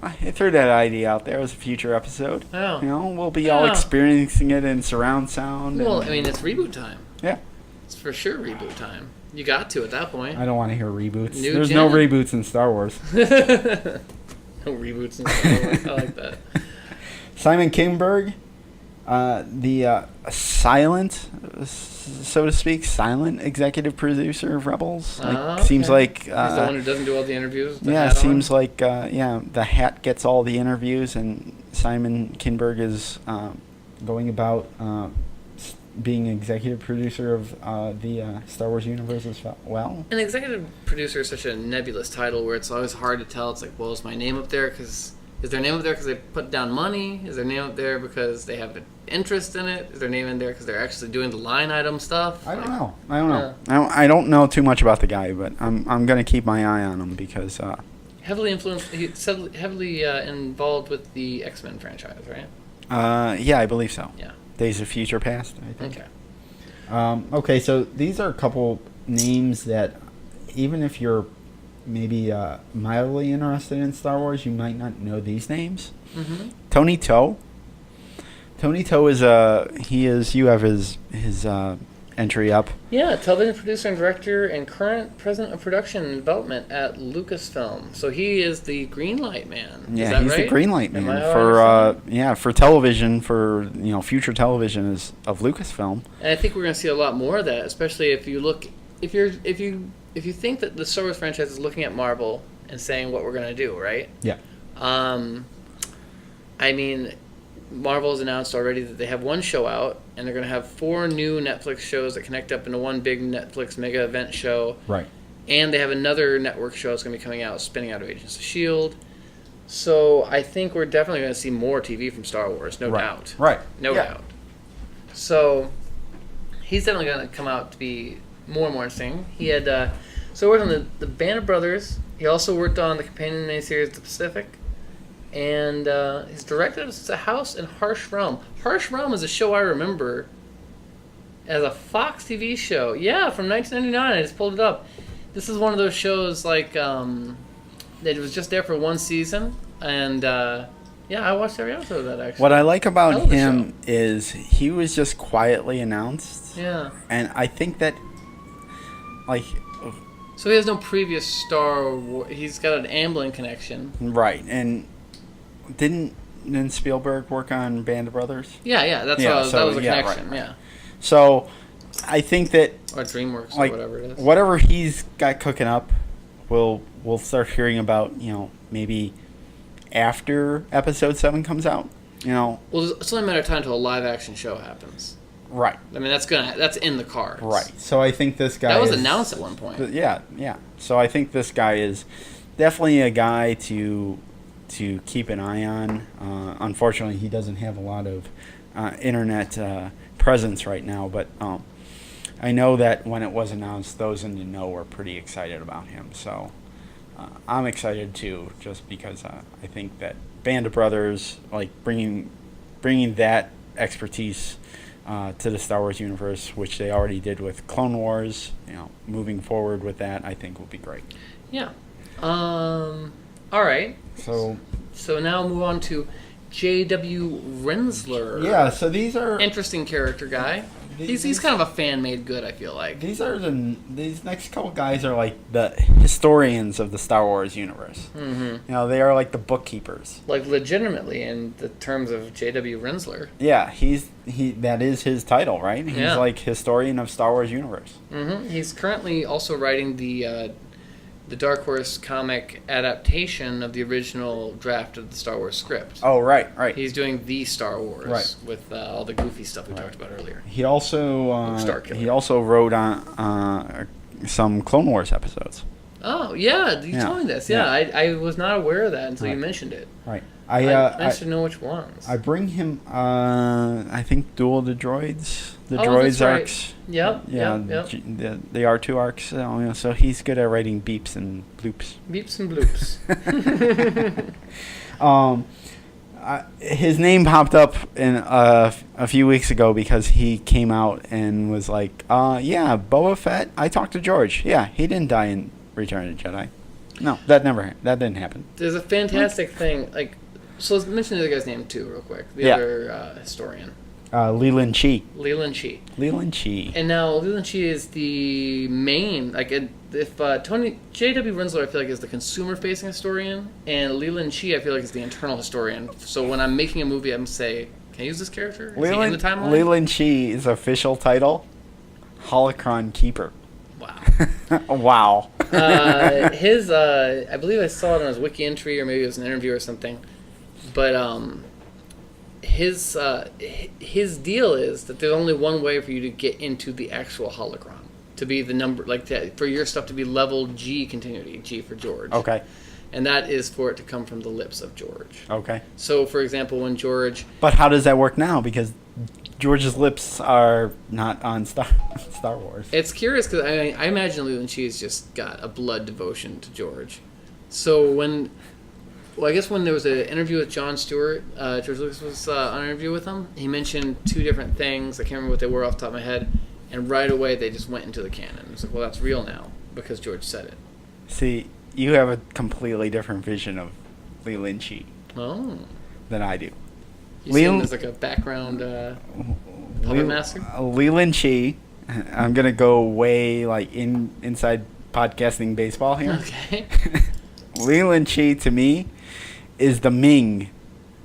Speaker 2: I threw that idea out there as a future episode.
Speaker 3: Oh.
Speaker 2: You know, we'll be all experiencing it in surround sound.
Speaker 3: Well, I mean, it's reboot time.
Speaker 2: Yeah.
Speaker 3: It's for sure reboot time. You got to at that point.
Speaker 2: I don't want to hear reboots. There's no reboots in Star Wars.
Speaker 3: No reboots in Star Wars. I like that.
Speaker 2: Simon Kinberg, the silent, so to speak, silent executive producer of Rebels. Okay. Seems like...
Speaker 3: he's the one who doesn't do all the interviews?
Speaker 2: Seems like, the hat gets all the interviews, and Simon Kinberg is going about... being executive producer of the Star Wars universe as well.
Speaker 3: An executive producer is such a nebulous title where it's always hard to tell. It's like, well, is my name up there is their name up there because they put down money? Is their name up there because they have an interest in it? Is their name in there because they're actually doing the line item stuff?
Speaker 2: I don't know. I don't know too much about the guy, but I'm going to keep my eye on him because...
Speaker 3: heavily involved with the X-Men franchise, right?
Speaker 2: Yeah, I believe so.
Speaker 3: Yeah.
Speaker 2: Days of Future Past, I think.
Speaker 3: Okay.
Speaker 2: Okay, so these are a couple names that even if you're maybe mildly interested in Star Wars, you might not know these names.
Speaker 3: Mm-hmm.
Speaker 2: Tony Toh. Tony Toh is you have his entry up.
Speaker 3: Yeah, television producer and director and current president of production and development at Lucasfilm. So he is the green light man.
Speaker 2: Yeah,
Speaker 3: is that
Speaker 2: he's
Speaker 3: right?
Speaker 2: the green light man for television, for future television of Lucasfilm.
Speaker 3: And I think we're going to see a lot more of that, especially if you think that the Star Wars franchise is looking at Marvel and saying what we're going to do, right?
Speaker 2: Yeah.
Speaker 3: I mean, Marvel has announced already that they have one show out, and they're going to have 4 new Netflix shows that connect up into one big Netflix mega event show.
Speaker 2: Right.
Speaker 3: And they have another network show that's going to be coming out, spinning out of Agents of S.H.I.E.L.D. So I think we're definitely going to see more TV from Star Wars, no doubt.
Speaker 2: Right.
Speaker 3: No doubt. So he's definitely going to come out to be more and more interesting. He had so worked on the Band of Brothers. He also worked on the companion miniseries The Pacific. And he's directed The House in Harsh Realm. Harsh Realm is a show I remember as a Fox TV show. Yeah, from 1999. I just pulled it up. This is one of those shows like that was just there for one season. And I watched every episode of that actually.
Speaker 2: What I like about him is he was just quietly announced.
Speaker 3: Yeah.
Speaker 2: And I think that, like...
Speaker 3: So he has no previous Star Wars... He's got an Amblin connection.
Speaker 2: Right, and... Didn't Spielberg work on Band of Brothers?
Speaker 3: Yeah, that was a connection,
Speaker 2: right.
Speaker 3: yeah.
Speaker 2: So, I think that...
Speaker 3: Or DreamWorks, or whatever it is.
Speaker 2: Whatever he's got cooking up, we'll start hearing about, maybe after Episode 7 comes out,
Speaker 3: Well, it's only a matter of time until a live-action show happens.
Speaker 2: Right.
Speaker 3: I mean, that's in the cards.
Speaker 2: Right. So I think this guy
Speaker 3: that was announced at one point.
Speaker 2: Yeah. So I think this guy is definitely a guy to keep an eye on. Unfortunately, he doesn't have a lot of internet presence right now, but I know that when it was announced, those in the know were pretty excited about him. So I'm excited too, just because I think that Band of Brothers, like bringing that expertise to the Star Wars universe, which they already did with Clone Wars, moving forward with that, I think will be great.
Speaker 3: Yeah. All right.
Speaker 2: So
Speaker 3: now move on to J.W. Rensler.
Speaker 2: Yeah, so these are...
Speaker 3: Interesting character guy. He's kind of a fan-made good, I feel like.
Speaker 2: These next couple guys are like the historians of the Star Wars universe.
Speaker 3: Mm-hmm.
Speaker 2: They are like the bookkeepers.
Speaker 3: Like legitimately in the terms of J.W. Rensler.
Speaker 2: Yeah, that is his title, right? He's like historian of Star Wars universe.
Speaker 3: Mm-hmm. He's currently also writing the Dark Horse comic adaptation of the original draft of the Star Wars script.
Speaker 2: Oh, right.
Speaker 3: He's doing the Star Wars,
Speaker 2: right,
Speaker 3: with all the goofy stuff we talked about earlier.
Speaker 2: He also wrote on some Clone Wars episodes.
Speaker 3: Oh yeah, you told me this. Yeah. I was not aware of that until you mentioned it.
Speaker 2: Right.
Speaker 3: I should know which ones.
Speaker 2: I bring him. I think Duel of the Droids. The
Speaker 3: Droids
Speaker 2: that's right.
Speaker 3: arcs. Yep.
Speaker 2: Yeah.
Speaker 3: Yep.
Speaker 2: The R2 arcs. So he's good at writing beeps and bloops.
Speaker 3: Beeps and bloops.
Speaker 2: his name popped up in a few weeks ago because he came out and was like, yeah, Boba Fett, I talked to George. Yeah, he didn't die in Return of the Jedi. No, that didn't happen.
Speaker 3: There's a fantastic thing, like, so let's mention the other guy's name too, real quick. The other historian.
Speaker 2: Leland Chee.
Speaker 3: Leland Chee.
Speaker 2: Leland Chee.
Speaker 3: And now Leland Chee is the main, like, if J.W. Rinsler, I feel like, is the consumer-facing historian, and Leland Chee, I feel like, is the internal historian. So when I'm making a movie, I'm say, can I use this character? Is he in the timeline?
Speaker 2: Leland Chee's official title, Holocron Keeper.
Speaker 3: Wow.
Speaker 2: Wow.
Speaker 3: I believe I saw it on his wiki entry, or maybe it was an interview or something. But his deal is that there's only one way for you to get into the actual holocron, to be the number, like for your stuff to be level G continuity, G for George.
Speaker 2: Okay.
Speaker 3: And that is for it to come from the lips of George.
Speaker 2: Okay.
Speaker 3: So, for example, when George...
Speaker 2: But how does that work now? Because George's lips are not on Star Wars.
Speaker 3: It's curious because I imagine Leland Chee's just got a blood devotion to George. So I guess when there was an interview with Jon Stewart, George Lucas was on an interview with him. He mentioned two different things. I can't remember what they were off the top of my head. And right away they just went into the canon. It was like, well, that's real now because George said it.
Speaker 2: See, you have a completely different vision of Leland Chee than I do.
Speaker 3: You see him as like a background puppet master?
Speaker 2: Leland Chee, I'm going to go way like inside podcasting baseball here.
Speaker 3: Okay.
Speaker 2: Leland Chee, to me, is the Ming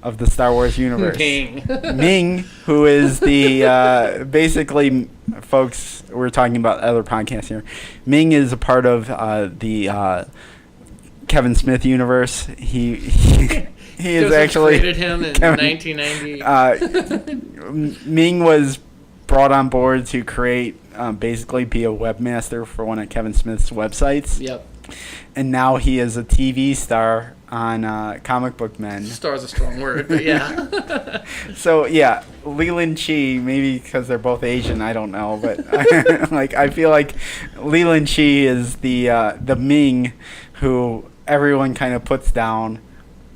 Speaker 2: of the Star Wars universe. Ming, who is the, basically, folks, we're talking about other podcasts here. Ming is a part of the Kevin Smith universe. He is actually...
Speaker 3: created him in 1990.
Speaker 2: Ming was brought on board to create, basically be a webmaster for one of Kevin Smith's websites.
Speaker 3: Yep.
Speaker 2: And now he is a TV star on Comic Book Men.
Speaker 3: Star is a strong word, but yeah.
Speaker 2: So, yeah, Leland Chee, maybe because they're both Asian, I don't know. But like, I feel like Leland Chee is the Ming who everyone kind of puts down.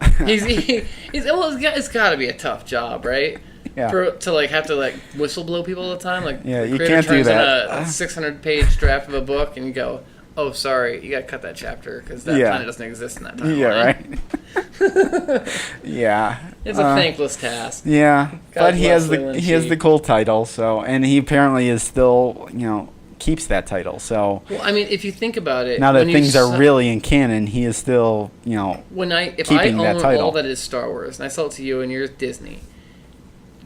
Speaker 3: It's got to be a tough job, right?
Speaker 2: Yeah.
Speaker 3: To like have to like whistle blow people all the time. Like,
Speaker 2: yeah, you
Speaker 3: creator
Speaker 2: can't do
Speaker 3: turns
Speaker 2: that.
Speaker 3: in a 600-page draft of a book, and you go, "Oh, sorry, you got to cut that chapter because that planet doesn't exist in that time."
Speaker 2: Yeah, right. Yeah.
Speaker 3: It's a thankless task.
Speaker 2: Yeah,
Speaker 3: God
Speaker 2: but he has the cool title. So, and he apparently is still keeps that title. So,
Speaker 3: well, I mean, if you think about it,
Speaker 2: now that things are really in canon, he is still if I
Speaker 3: own all that is Star Wars and I sell it to you and you're Disney,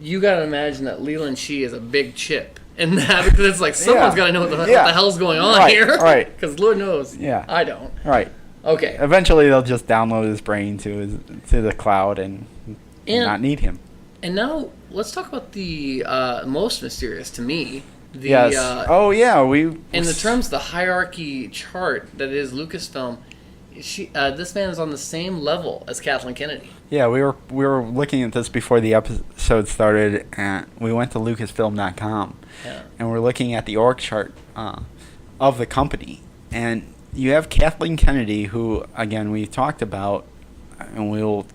Speaker 3: you got to imagine that Leland Chee is a big chip in that because it's like someone's got to know what the hell's going on here,
Speaker 2: right?
Speaker 3: Because Lord knows, I don't.
Speaker 2: Right.
Speaker 3: Okay.
Speaker 2: Eventually, they'll just download his brain to the cloud and not need him.
Speaker 3: And now let's talk about the most mysterious to me.
Speaker 2: Yes.
Speaker 3: In the terms of the hierarchy chart that is Lucasfilm, this man is on the same level as Kathleen Kennedy.
Speaker 2: Yeah, we were looking at this before the episode started, and we went to Lucasfilm.com, and we're looking at the org chart of the company, and you have Kathleen Kennedy, who again we talked about, and we'll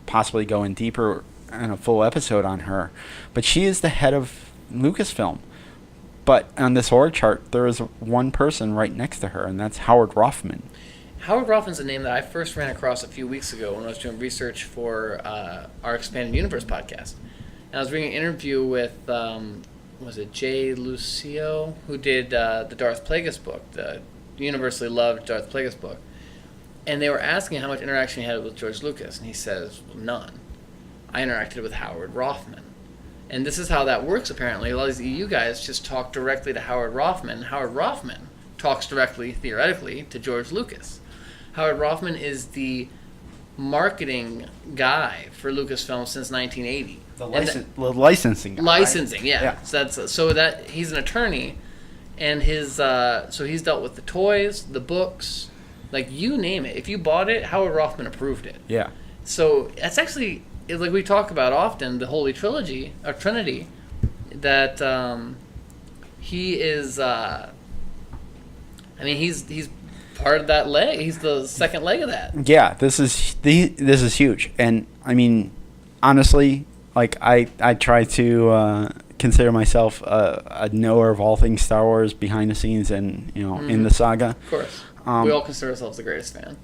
Speaker 2: possibly go in deeper in a full episode on her, but she is the head of Lucasfilm. But on this org chart, there is one person right next to her, and that's Howard Rothman.
Speaker 3: Howard Rothman's a name that I first ran across a few weeks ago when I was doing research for our Expanded Universe podcast. And I was reading an interview with, was it Jay Lucio, who did the Darth Plagueis book, the universally loved Darth Plagueis book. And they were asking how much interaction he had with George Lucas, and he says, well, none. I interacted with Howard Rothman. And this is how that works, apparently. A lot of these EU guys just talk directly to Howard Rothman. Howard Rothman talks directly, theoretically, to George Lucas. Howard Rothman is the marketing guy for Lucasfilm since 1980.
Speaker 2: The licensing guy.
Speaker 3: Licensing, yeah. So that he's an attorney, and his so he's dealt with the toys, the books, like you name it. If you bought it, Howard Rothman approved it.
Speaker 2: Yeah.
Speaker 3: So that's actually, like we talk about often, the Holy Trilogy, or Trinity, that he is, he's part of that leg. He's the second leg of that.
Speaker 2: Yeah, this is huge, and I mean, honestly, like I try to consider myself a knower of all things Star Wars behind the scenes and in the saga.
Speaker 3: Of course, we all consider ourselves the greatest fan.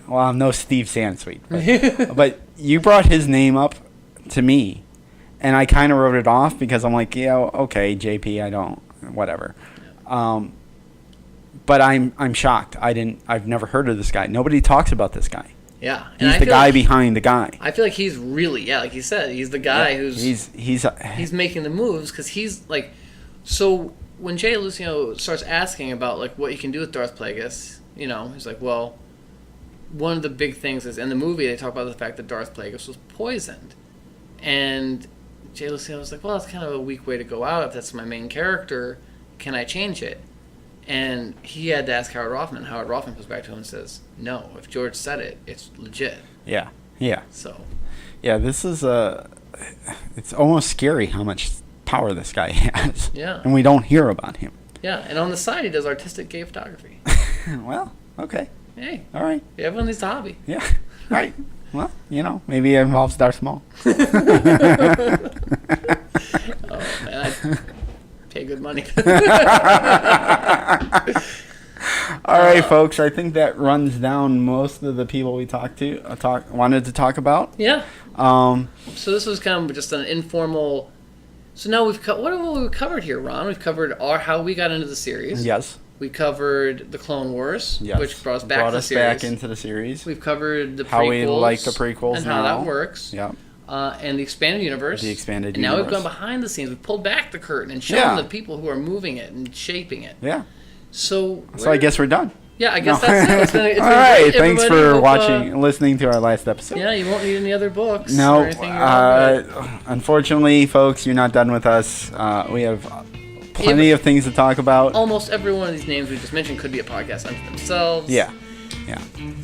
Speaker 2: Well, I'm no Steve Sansweet, but you brought his name up to me, and I kind of wrote it off because I'm like, yeah, okay, JP, I don't, whatever. But I'm shocked. I've never heard of this guy. Nobody talks about this guy.
Speaker 3: Yeah,
Speaker 2: and he's the guy behind the guy.
Speaker 3: I feel like he's really, like you said, he's the guy who's he's making the moves because he's like, so when Jay Lucio starts asking about like what you can do with Darth Plagueis, he's like, well, one of the big things is in the movie they talk about the fact that Darth Plagueis was poisoned, and Jay Lucio was like, well, that's kind of a weak way to go out if that's my main character. Can I change it? And he had to ask Howard Rothman. Howard Rothman goes back to him and says, no, if George said it, it's legit.
Speaker 2: Yeah.
Speaker 3: So.
Speaker 2: Yeah, this is it's almost scary how much power this guy has.
Speaker 3: Yeah.
Speaker 2: And we don't hear about him.
Speaker 3: Yeah, and on the side he does artistic gay photography.
Speaker 2: Well, okay.
Speaker 3: Hey.
Speaker 2: All right.
Speaker 3: Everyone needs a hobby.
Speaker 2: Yeah. All right. Well, maybe it involves Darth Maul.
Speaker 3: Oh, man, I pay good money.
Speaker 2: All right, folks. I think that runs down most of the people we wanted to talk about.
Speaker 3: Yeah. So this was kind of just an informal. So now what have we covered here, Ron? We've covered how we got into the series.
Speaker 2: Yes.
Speaker 3: We covered the Clone Wars,
Speaker 2: yes.
Speaker 3: which brought us back
Speaker 2: into the series.
Speaker 3: We've covered the prequels.
Speaker 2: How we like the prequels
Speaker 3: and
Speaker 2: now.
Speaker 3: how that works.
Speaker 2: Yep.
Speaker 3: And the expanded universe.
Speaker 2: And
Speaker 3: now we've gone behind the scenes. We've pulled back the curtain and shown the people who are moving it and shaping it.
Speaker 2: Yeah.
Speaker 3: So
Speaker 2: I guess we're done.
Speaker 3: Yeah, I guess that's it.
Speaker 2: All right. Thanks for listening to our last episode.
Speaker 3: Yeah, you won't need any other books.
Speaker 2: No.
Speaker 3: Or anything
Speaker 2: unfortunately, folks, you're not done with us. We have plenty of things to talk about.
Speaker 3: Almost every one of these names we just mentioned could be a podcast unto themselves.
Speaker 2: Yeah.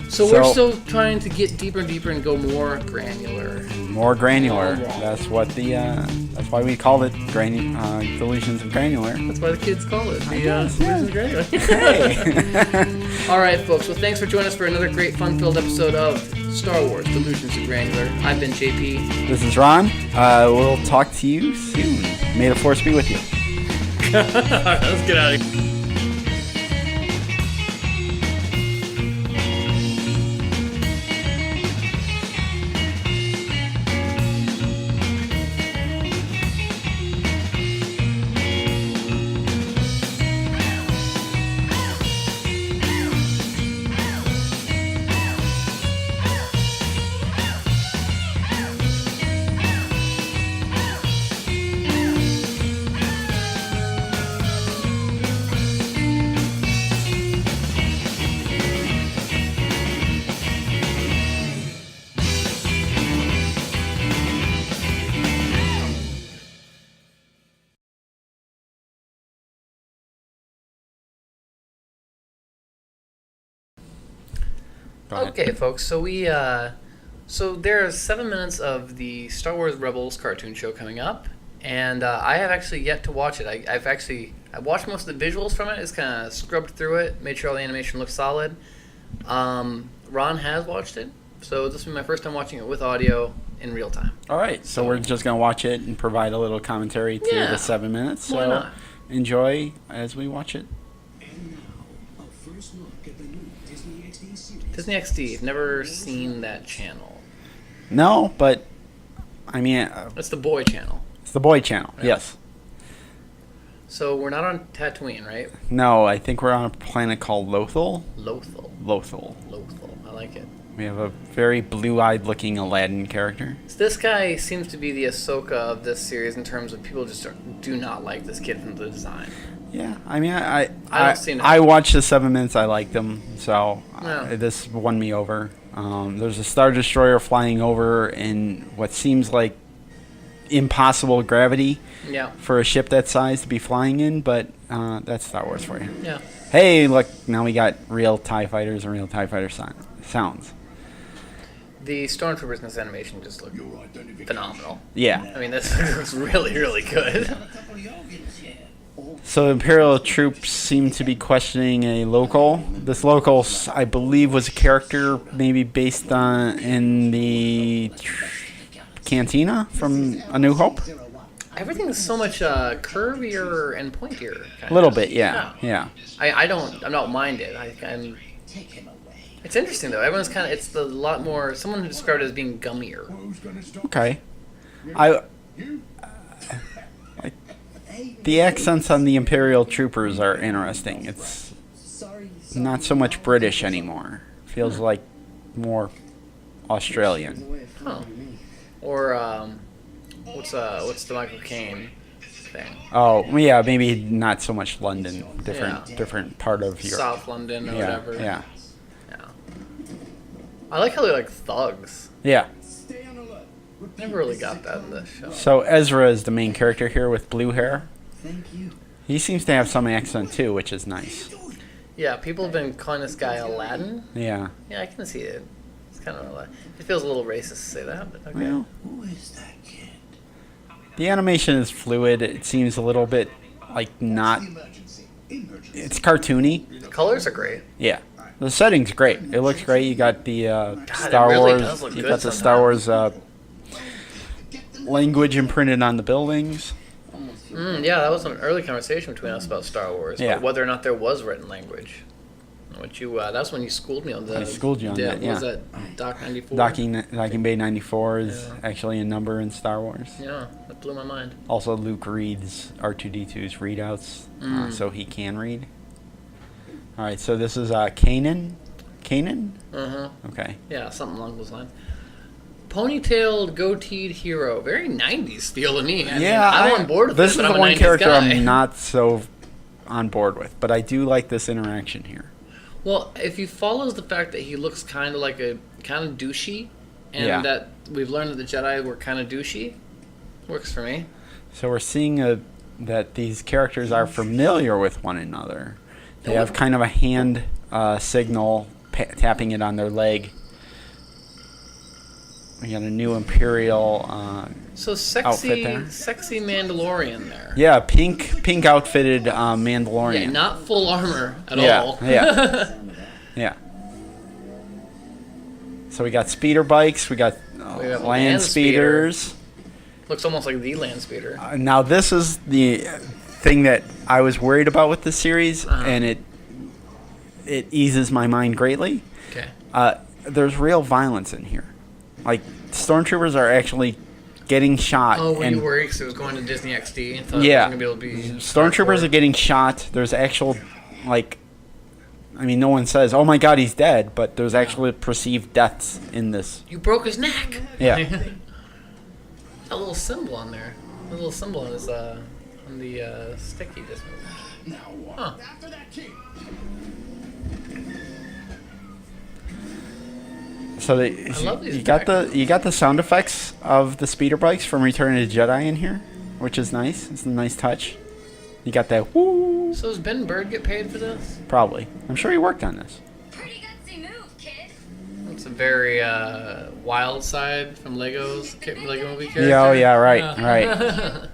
Speaker 3: So we're still trying to get deeper and deeper and go more granular.
Speaker 2: More granular. That's what that's why we called it Delusions of Granular.
Speaker 3: That's why the kids call it Delusions of Granular. Hey. All right, folks. Well, thanks for joining us for another great, fun-filled episode of Star Wars Delusions of Granular. I've been JP.
Speaker 2: This is Ron. We'll talk to you soon. May the Force be with you.
Speaker 3: Let's get out of here. Okay, folks. So so there's 7 minutes of the Star Wars Rebels cartoon show coming up, and I have actually yet to watch it. I watched most of the visuals from it. It's kind of scrubbed through it, made sure all the animation looks solid. Ron has watched it, so this will be my first time watching it with audio in real time.
Speaker 2: All right, so we're just gonna watch it and provide a little commentary to the 7 minutes.
Speaker 3: Why not?
Speaker 2: Enjoy as we watch it.
Speaker 3: Disney XD. I've never seen that channel.
Speaker 2: No, but I mean,
Speaker 3: it's the boy channel.
Speaker 2: It's the boy channel. Right. Yes.
Speaker 3: So we're not on Tatooine, right?
Speaker 2: No, I think we're on a planet called Lothal.
Speaker 3: Lothal. I like it.
Speaker 2: We have a very blue-eyed looking Aladdin character.
Speaker 3: So this guy seems to be the Ahsoka of this series in terms of people just do not like this kid from the design.
Speaker 2: Yeah, I mean, I watched the 7 minutes. I liked them, so this won me over. There's a Star Destroyer flying over in what seems like impossible gravity for a ship that size to be flying in, but that's Star Wars for you.
Speaker 3: Yeah.
Speaker 2: Hey, look, now we got real TIE fighters and real TIE fighter sounds.
Speaker 3: The Stormtroopers in this animation just look phenomenal.
Speaker 2: Yeah.
Speaker 3: I mean, this looks really, really good.
Speaker 2: So Imperial troops seem to be questioning a local. This local, I believe, was a character maybe based on in the Cantina from A New Hope.
Speaker 3: Everything is so much curvier and pointier.
Speaker 2: A little bit, yeah.
Speaker 3: I don't mind it. It's interesting though. Everyone's kind of. It's a lot more. Someone who described it as being gummier.
Speaker 2: Okay. The accents on the Imperial troopers are interesting. It's not so much British anymore. Feels like more Australian.
Speaker 3: Huh. Or what's the Michael Caine thing?
Speaker 2: Oh, yeah, maybe not so much London. Different part of Europe.
Speaker 3: South London or whatever.
Speaker 2: Yeah.
Speaker 3: I like how they're like thugs.
Speaker 2: Yeah.
Speaker 3: Never really got that in this show.
Speaker 2: So Ezra is the main character here with blue hair. He seems to have some accent too, which is nice.
Speaker 3: Yeah, people have been calling this guy Aladdin.
Speaker 2: Yeah.
Speaker 3: Yeah, I can see it. It's kind of it feels a little racist to say that, but okay.
Speaker 2: Well, who is that kid? The animation is fluid. It seems a little bit like not. It's cartoony.
Speaker 3: The colors are great.
Speaker 2: Yeah. The setting's great. It looks great. You got the Star Wars. You got the Star Wars language imprinted on the buildings.
Speaker 3: Yeah, that was an early conversation between us about Star Wars.
Speaker 2: Yeah.
Speaker 3: Whether or not there was written language. Which that's when you schooled me on that.
Speaker 2: I schooled you on that. Yeah.
Speaker 3: What was that? Doc 94.
Speaker 2: Docking Bay 94 is actually a number in Star Wars.
Speaker 3: Yeah, that blew my mind.
Speaker 2: Also, Luke reads R2D2's readouts, so he can read. All right, so this is Kanan. Kanan? Okay.
Speaker 3: Yeah, something along those lines. Ponytailed, goateed hero. Very 90s feel to me. I'm on board with this.
Speaker 2: This is the one character I'm not so on board with, but I do like this interaction here.
Speaker 3: Well, if you follow the fact that he looks kind of like kind of douchey, and that we've learned that the Jedi were kind of douchey, works for me.
Speaker 2: So we're seeing that these characters are familiar with one another. They have kind of a hand signal, tapping it on their leg. We got a new Imperial outfit there.
Speaker 3: Sexy Mandalorian there.
Speaker 2: Yeah, pink outfitted Mandalorian.
Speaker 3: Yeah, not full armor at all.
Speaker 2: Yeah. Yeah. So we got speeder bikes. We got land speeders.
Speaker 3: Looks almost like the land speeder.
Speaker 2: Now this is the thing that I was worried about with this series, and it eases my mind greatly.
Speaker 3: Okay.
Speaker 2: There's real violence in here. Like, stormtroopers are actually getting shot.
Speaker 3: Oh, were you worried because it was going to Disney XD? And thought
Speaker 2: yeah.
Speaker 3: It was going to be able to be
Speaker 2: stormtroopers are getting shot. There's actual, no one says, oh my god, he's dead, but there's actually perceived deaths in this.
Speaker 3: You broke his neck!
Speaker 2: Yeah.
Speaker 3: A little symbol on there. A little symbol on his, on the stick he just moved. Huh.
Speaker 2: So you got the sound effects of the speeder bikes from Return of the Jedi in here, which is nice. It's a nice touch. You got that woo.
Speaker 3: So does Ben Bird get paid for this?
Speaker 2: Probably. I'm sure he worked on this.
Speaker 4: Pretty gutsy move, kid.
Speaker 3: It's a very Wild Side from Lego Movie character.
Speaker 2: Yeah, oh yeah, right.
Speaker 4: Good luck.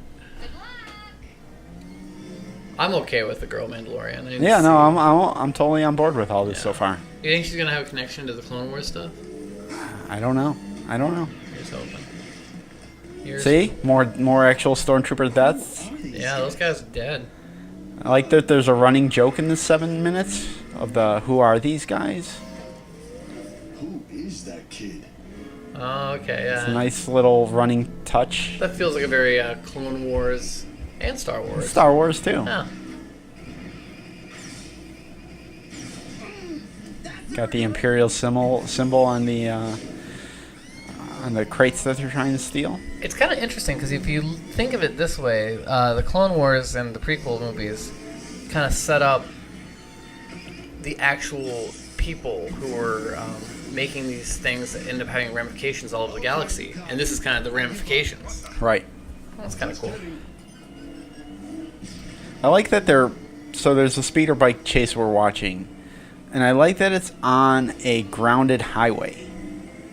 Speaker 3: I'm okay with the girl Mandalorian.
Speaker 2: I'm totally on board with all this so far.
Speaker 3: You think she's gonna have a connection to the Clone Wars stuff?
Speaker 2: I don't know.
Speaker 3: Here's hoping.
Speaker 2: See? More actual stormtrooper deaths?
Speaker 3: Yeah, those guys are dead.
Speaker 2: I like that there's a running joke in the 7 minutes of the who are these guys?
Speaker 5: Who is that kid?
Speaker 3: Oh, okay, yeah.
Speaker 2: It's a nice little running touch.
Speaker 3: That feels like a very Clone Wars and Star Wars.
Speaker 2: Star Wars too.
Speaker 3: Yeah.
Speaker 2: Got the Imperial symbol on the crates that they're trying to steal.
Speaker 3: It's kind of interesting because if you think of it this way, the Clone Wars and the prequel movies kind of set up the actual people who were making these things that end up having ramifications all over the galaxy, and this is kind of the ramifications.
Speaker 2: Right.
Speaker 3: That's kind of cool.
Speaker 2: I like that there's a speeder bike chase we're watching, and I like that it's on a grounded highway.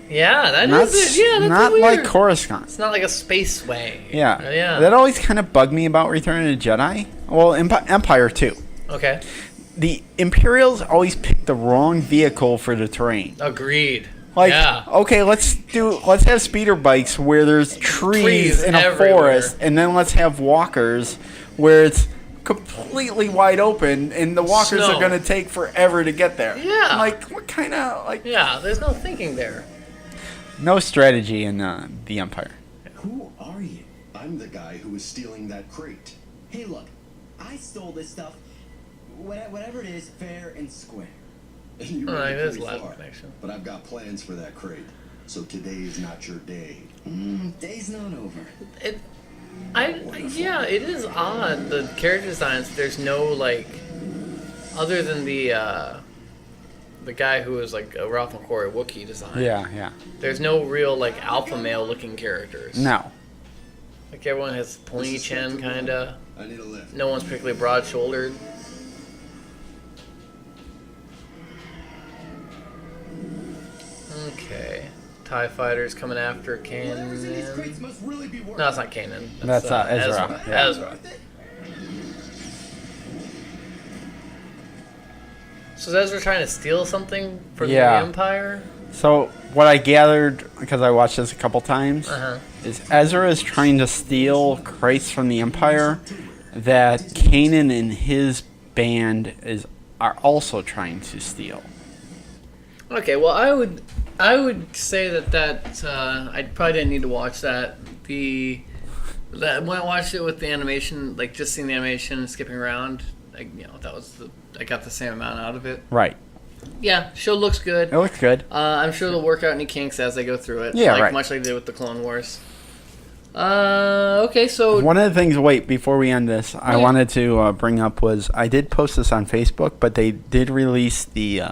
Speaker 3: Yeah, that
Speaker 2: not,
Speaker 3: is it. Yeah, that's
Speaker 2: not
Speaker 3: weird.
Speaker 2: like Coruscant.
Speaker 3: It's not like a space way.
Speaker 2: Yeah,
Speaker 3: Yeah.
Speaker 2: That always kind of bugged me about Return of the Jedi. Well, Empire too.
Speaker 3: Okay.
Speaker 2: The Imperials always pick the wrong vehicle for the terrain.
Speaker 3: Agreed.
Speaker 2: Like,
Speaker 3: yeah.
Speaker 2: okay, let's have speeder bikes where there's trees in a
Speaker 3: everywhere.
Speaker 2: forest, and then let's have walkers where it's completely wide open, and the walkers
Speaker 3: Snow.
Speaker 2: are going to take forever to get there.
Speaker 3: Yeah.
Speaker 2: Like, what kind of, like...
Speaker 3: Yeah, there's no thinking there.
Speaker 2: No strategy in the Empire.
Speaker 5: Who are you? I'm the guy who was stealing that crate.
Speaker 6: Hey, look, I stole this stuff. Whatever it is, fair and square.
Speaker 5: And you
Speaker 3: Alright,
Speaker 5: made it
Speaker 3: there's
Speaker 5: pretty
Speaker 3: Latin
Speaker 5: far.
Speaker 3: connection.
Speaker 5: But I've got plans for that crate. So today is not your day.
Speaker 6: Day's not over.
Speaker 3: Yeah, it is odd. The character designs, there's no, like, other than the guy who is, like, a Ralph McQuarrie Wookiee design.
Speaker 2: Yeah.
Speaker 3: There's no real, like, alpha male looking characters.
Speaker 2: No.
Speaker 3: Like, everyone has pointy chin, kind of.
Speaker 5: I need a lift.
Speaker 3: No one's particularly broad shouldered. Okay. TIE fighters coming after
Speaker 6: Whatever's in these crates
Speaker 3: Kanan.
Speaker 6: must really be worth
Speaker 3: No, it's not Kanan.
Speaker 2: That's Ezra. Yeah.
Speaker 3: Ezra. So is Ezra trying to steal something from the Empire?
Speaker 2: So, what I gathered, because I watched this a couple times, is Ezra is trying to steal crates from the Empire that Kanan and his band are also trying to steal.
Speaker 3: Okay, well, I would say that I probably didn't need to watch that. When I watched it with the animation, like just seeing the animation and skipping around, I got the same amount out of it.
Speaker 2: Right.
Speaker 3: Yeah, show looks good.
Speaker 2: It looks good.
Speaker 3: I'm sure they'll work out any kinks as they go through it.
Speaker 2: Yeah, right.
Speaker 3: Much like they did with the Clone Wars. Okay, so
Speaker 2: One of the things, before we end this, I wanted to bring up was, I did post this on Facebook, but they did release the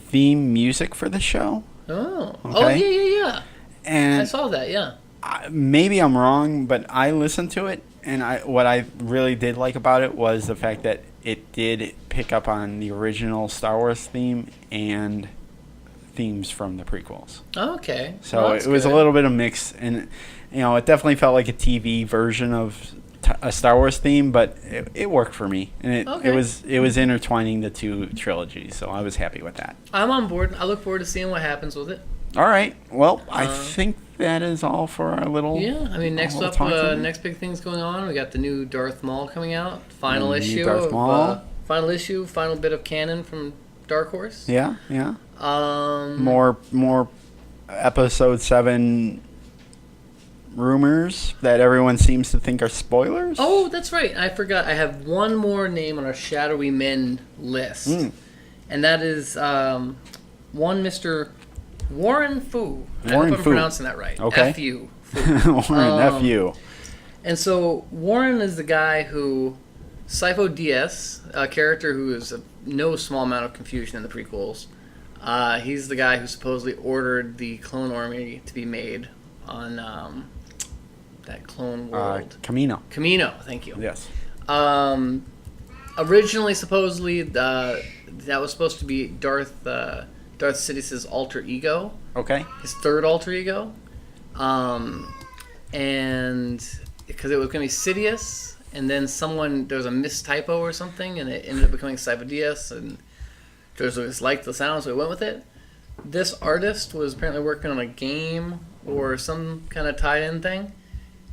Speaker 2: theme music for the show.
Speaker 3: Oh,
Speaker 2: Okay.
Speaker 3: yeah.
Speaker 2: And
Speaker 3: I saw that, yeah.
Speaker 2: maybe I'm wrong, but I listened to it, and what I really did like about it was the fact that it did pick up on the original Star Wars theme and themes from the prequels.
Speaker 3: Okay.
Speaker 2: So
Speaker 3: Well,
Speaker 2: it was
Speaker 3: good.
Speaker 2: a little bit of mix, and it definitely felt like a TV version of a Star Wars theme, but it worked for me, and it was intertwining the two trilogies, so I was happy with that.
Speaker 3: I'm on board. I look forward to seeing what happens with it.
Speaker 2: All right, well, I think that is all for our little.
Speaker 3: Yeah, I mean, next
Speaker 2: little
Speaker 3: up,
Speaker 2: talk today.
Speaker 3: next big thing's going on. We got the new Darth Maul coming out. Final
Speaker 2: New
Speaker 3: issue.
Speaker 2: Darth Maul.
Speaker 3: Final bit of canon from Dark Horse.
Speaker 2: Yeah.
Speaker 3: Um,
Speaker 2: More episode 7 rumors that everyone seems to think are spoilers.
Speaker 3: Oh, that's right. I forgot. I have one more name on our Shadowy Men list, and that is one Mr. Warren Fu. I hope I'm pronouncing that right.
Speaker 2: Okay.
Speaker 3: F-U.
Speaker 2: Warren, F-U.
Speaker 3: And so Warren is the guy who, Sifo Dyas, a character who is no small amount of confusion in the prequels. He's the guy who supposedly ordered the clone army to be made on that clone world.
Speaker 2: Camino.
Speaker 3: Camino, thank you.
Speaker 2: Yes.
Speaker 3: Originally, supposedly, that was supposed to be Darth Sidious's alter ego.
Speaker 2: Okay.
Speaker 3: His third alter ego. And because it was going to be Sidious, and then there was a mistypo or something, and it ended up becoming Sifo Dyas, and George Lucas liked the sound, so he went with it. This artist was apparently working on a game or some kind of tie-in thing,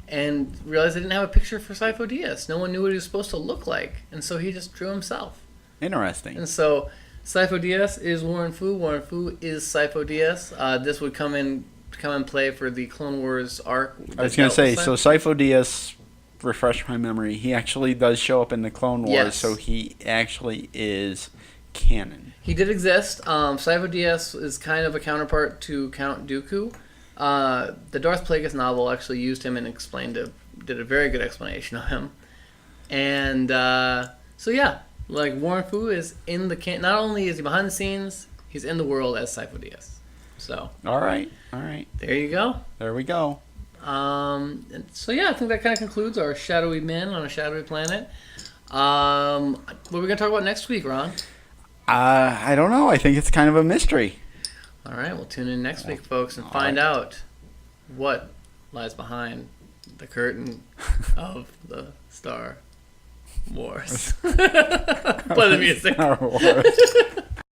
Speaker 3: and realized they didn't have a picture for Sifo Dyas. No one knew what he was supposed to look like, and so he just drew himself.
Speaker 2: Interesting.
Speaker 3: And so Sifo Dyas is Warren Fu. Warren Fu is Sifo Dyas. This would come and play for the Clone Wars arc.
Speaker 2: I was going to say, so Sifo Dyas, refresh my memory, he actually does show up in the Clone Wars,
Speaker 3: Yes.
Speaker 2: so he actually is canon.
Speaker 3: He did exist. Sifo Dyas is kind of a counterpart to Count Dooku. The Darth Plagueis novel actually used him and did a very good explanation of him. And so yeah, like Warren Fu is in the not only is he behind the scenes, he's in the world as Sifo Dyas. So
Speaker 2: All right.
Speaker 3: there you go.
Speaker 2: There we go.
Speaker 3: And so yeah, I think that kind of concludes our Shadowy Men on a Shadowy Planet. What are we gonna talk about next week, Ron?
Speaker 2: I don't know. I think it's kind of a mystery.
Speaker 3: All right, we'll tune in next week, folks, and
Speaker 2: All
Speaker 3: find
Speaker 2: right.
Speaker 3: out what lies behind the curtain of the Star Wars. Play the music.
Speaker 2: Star Wars.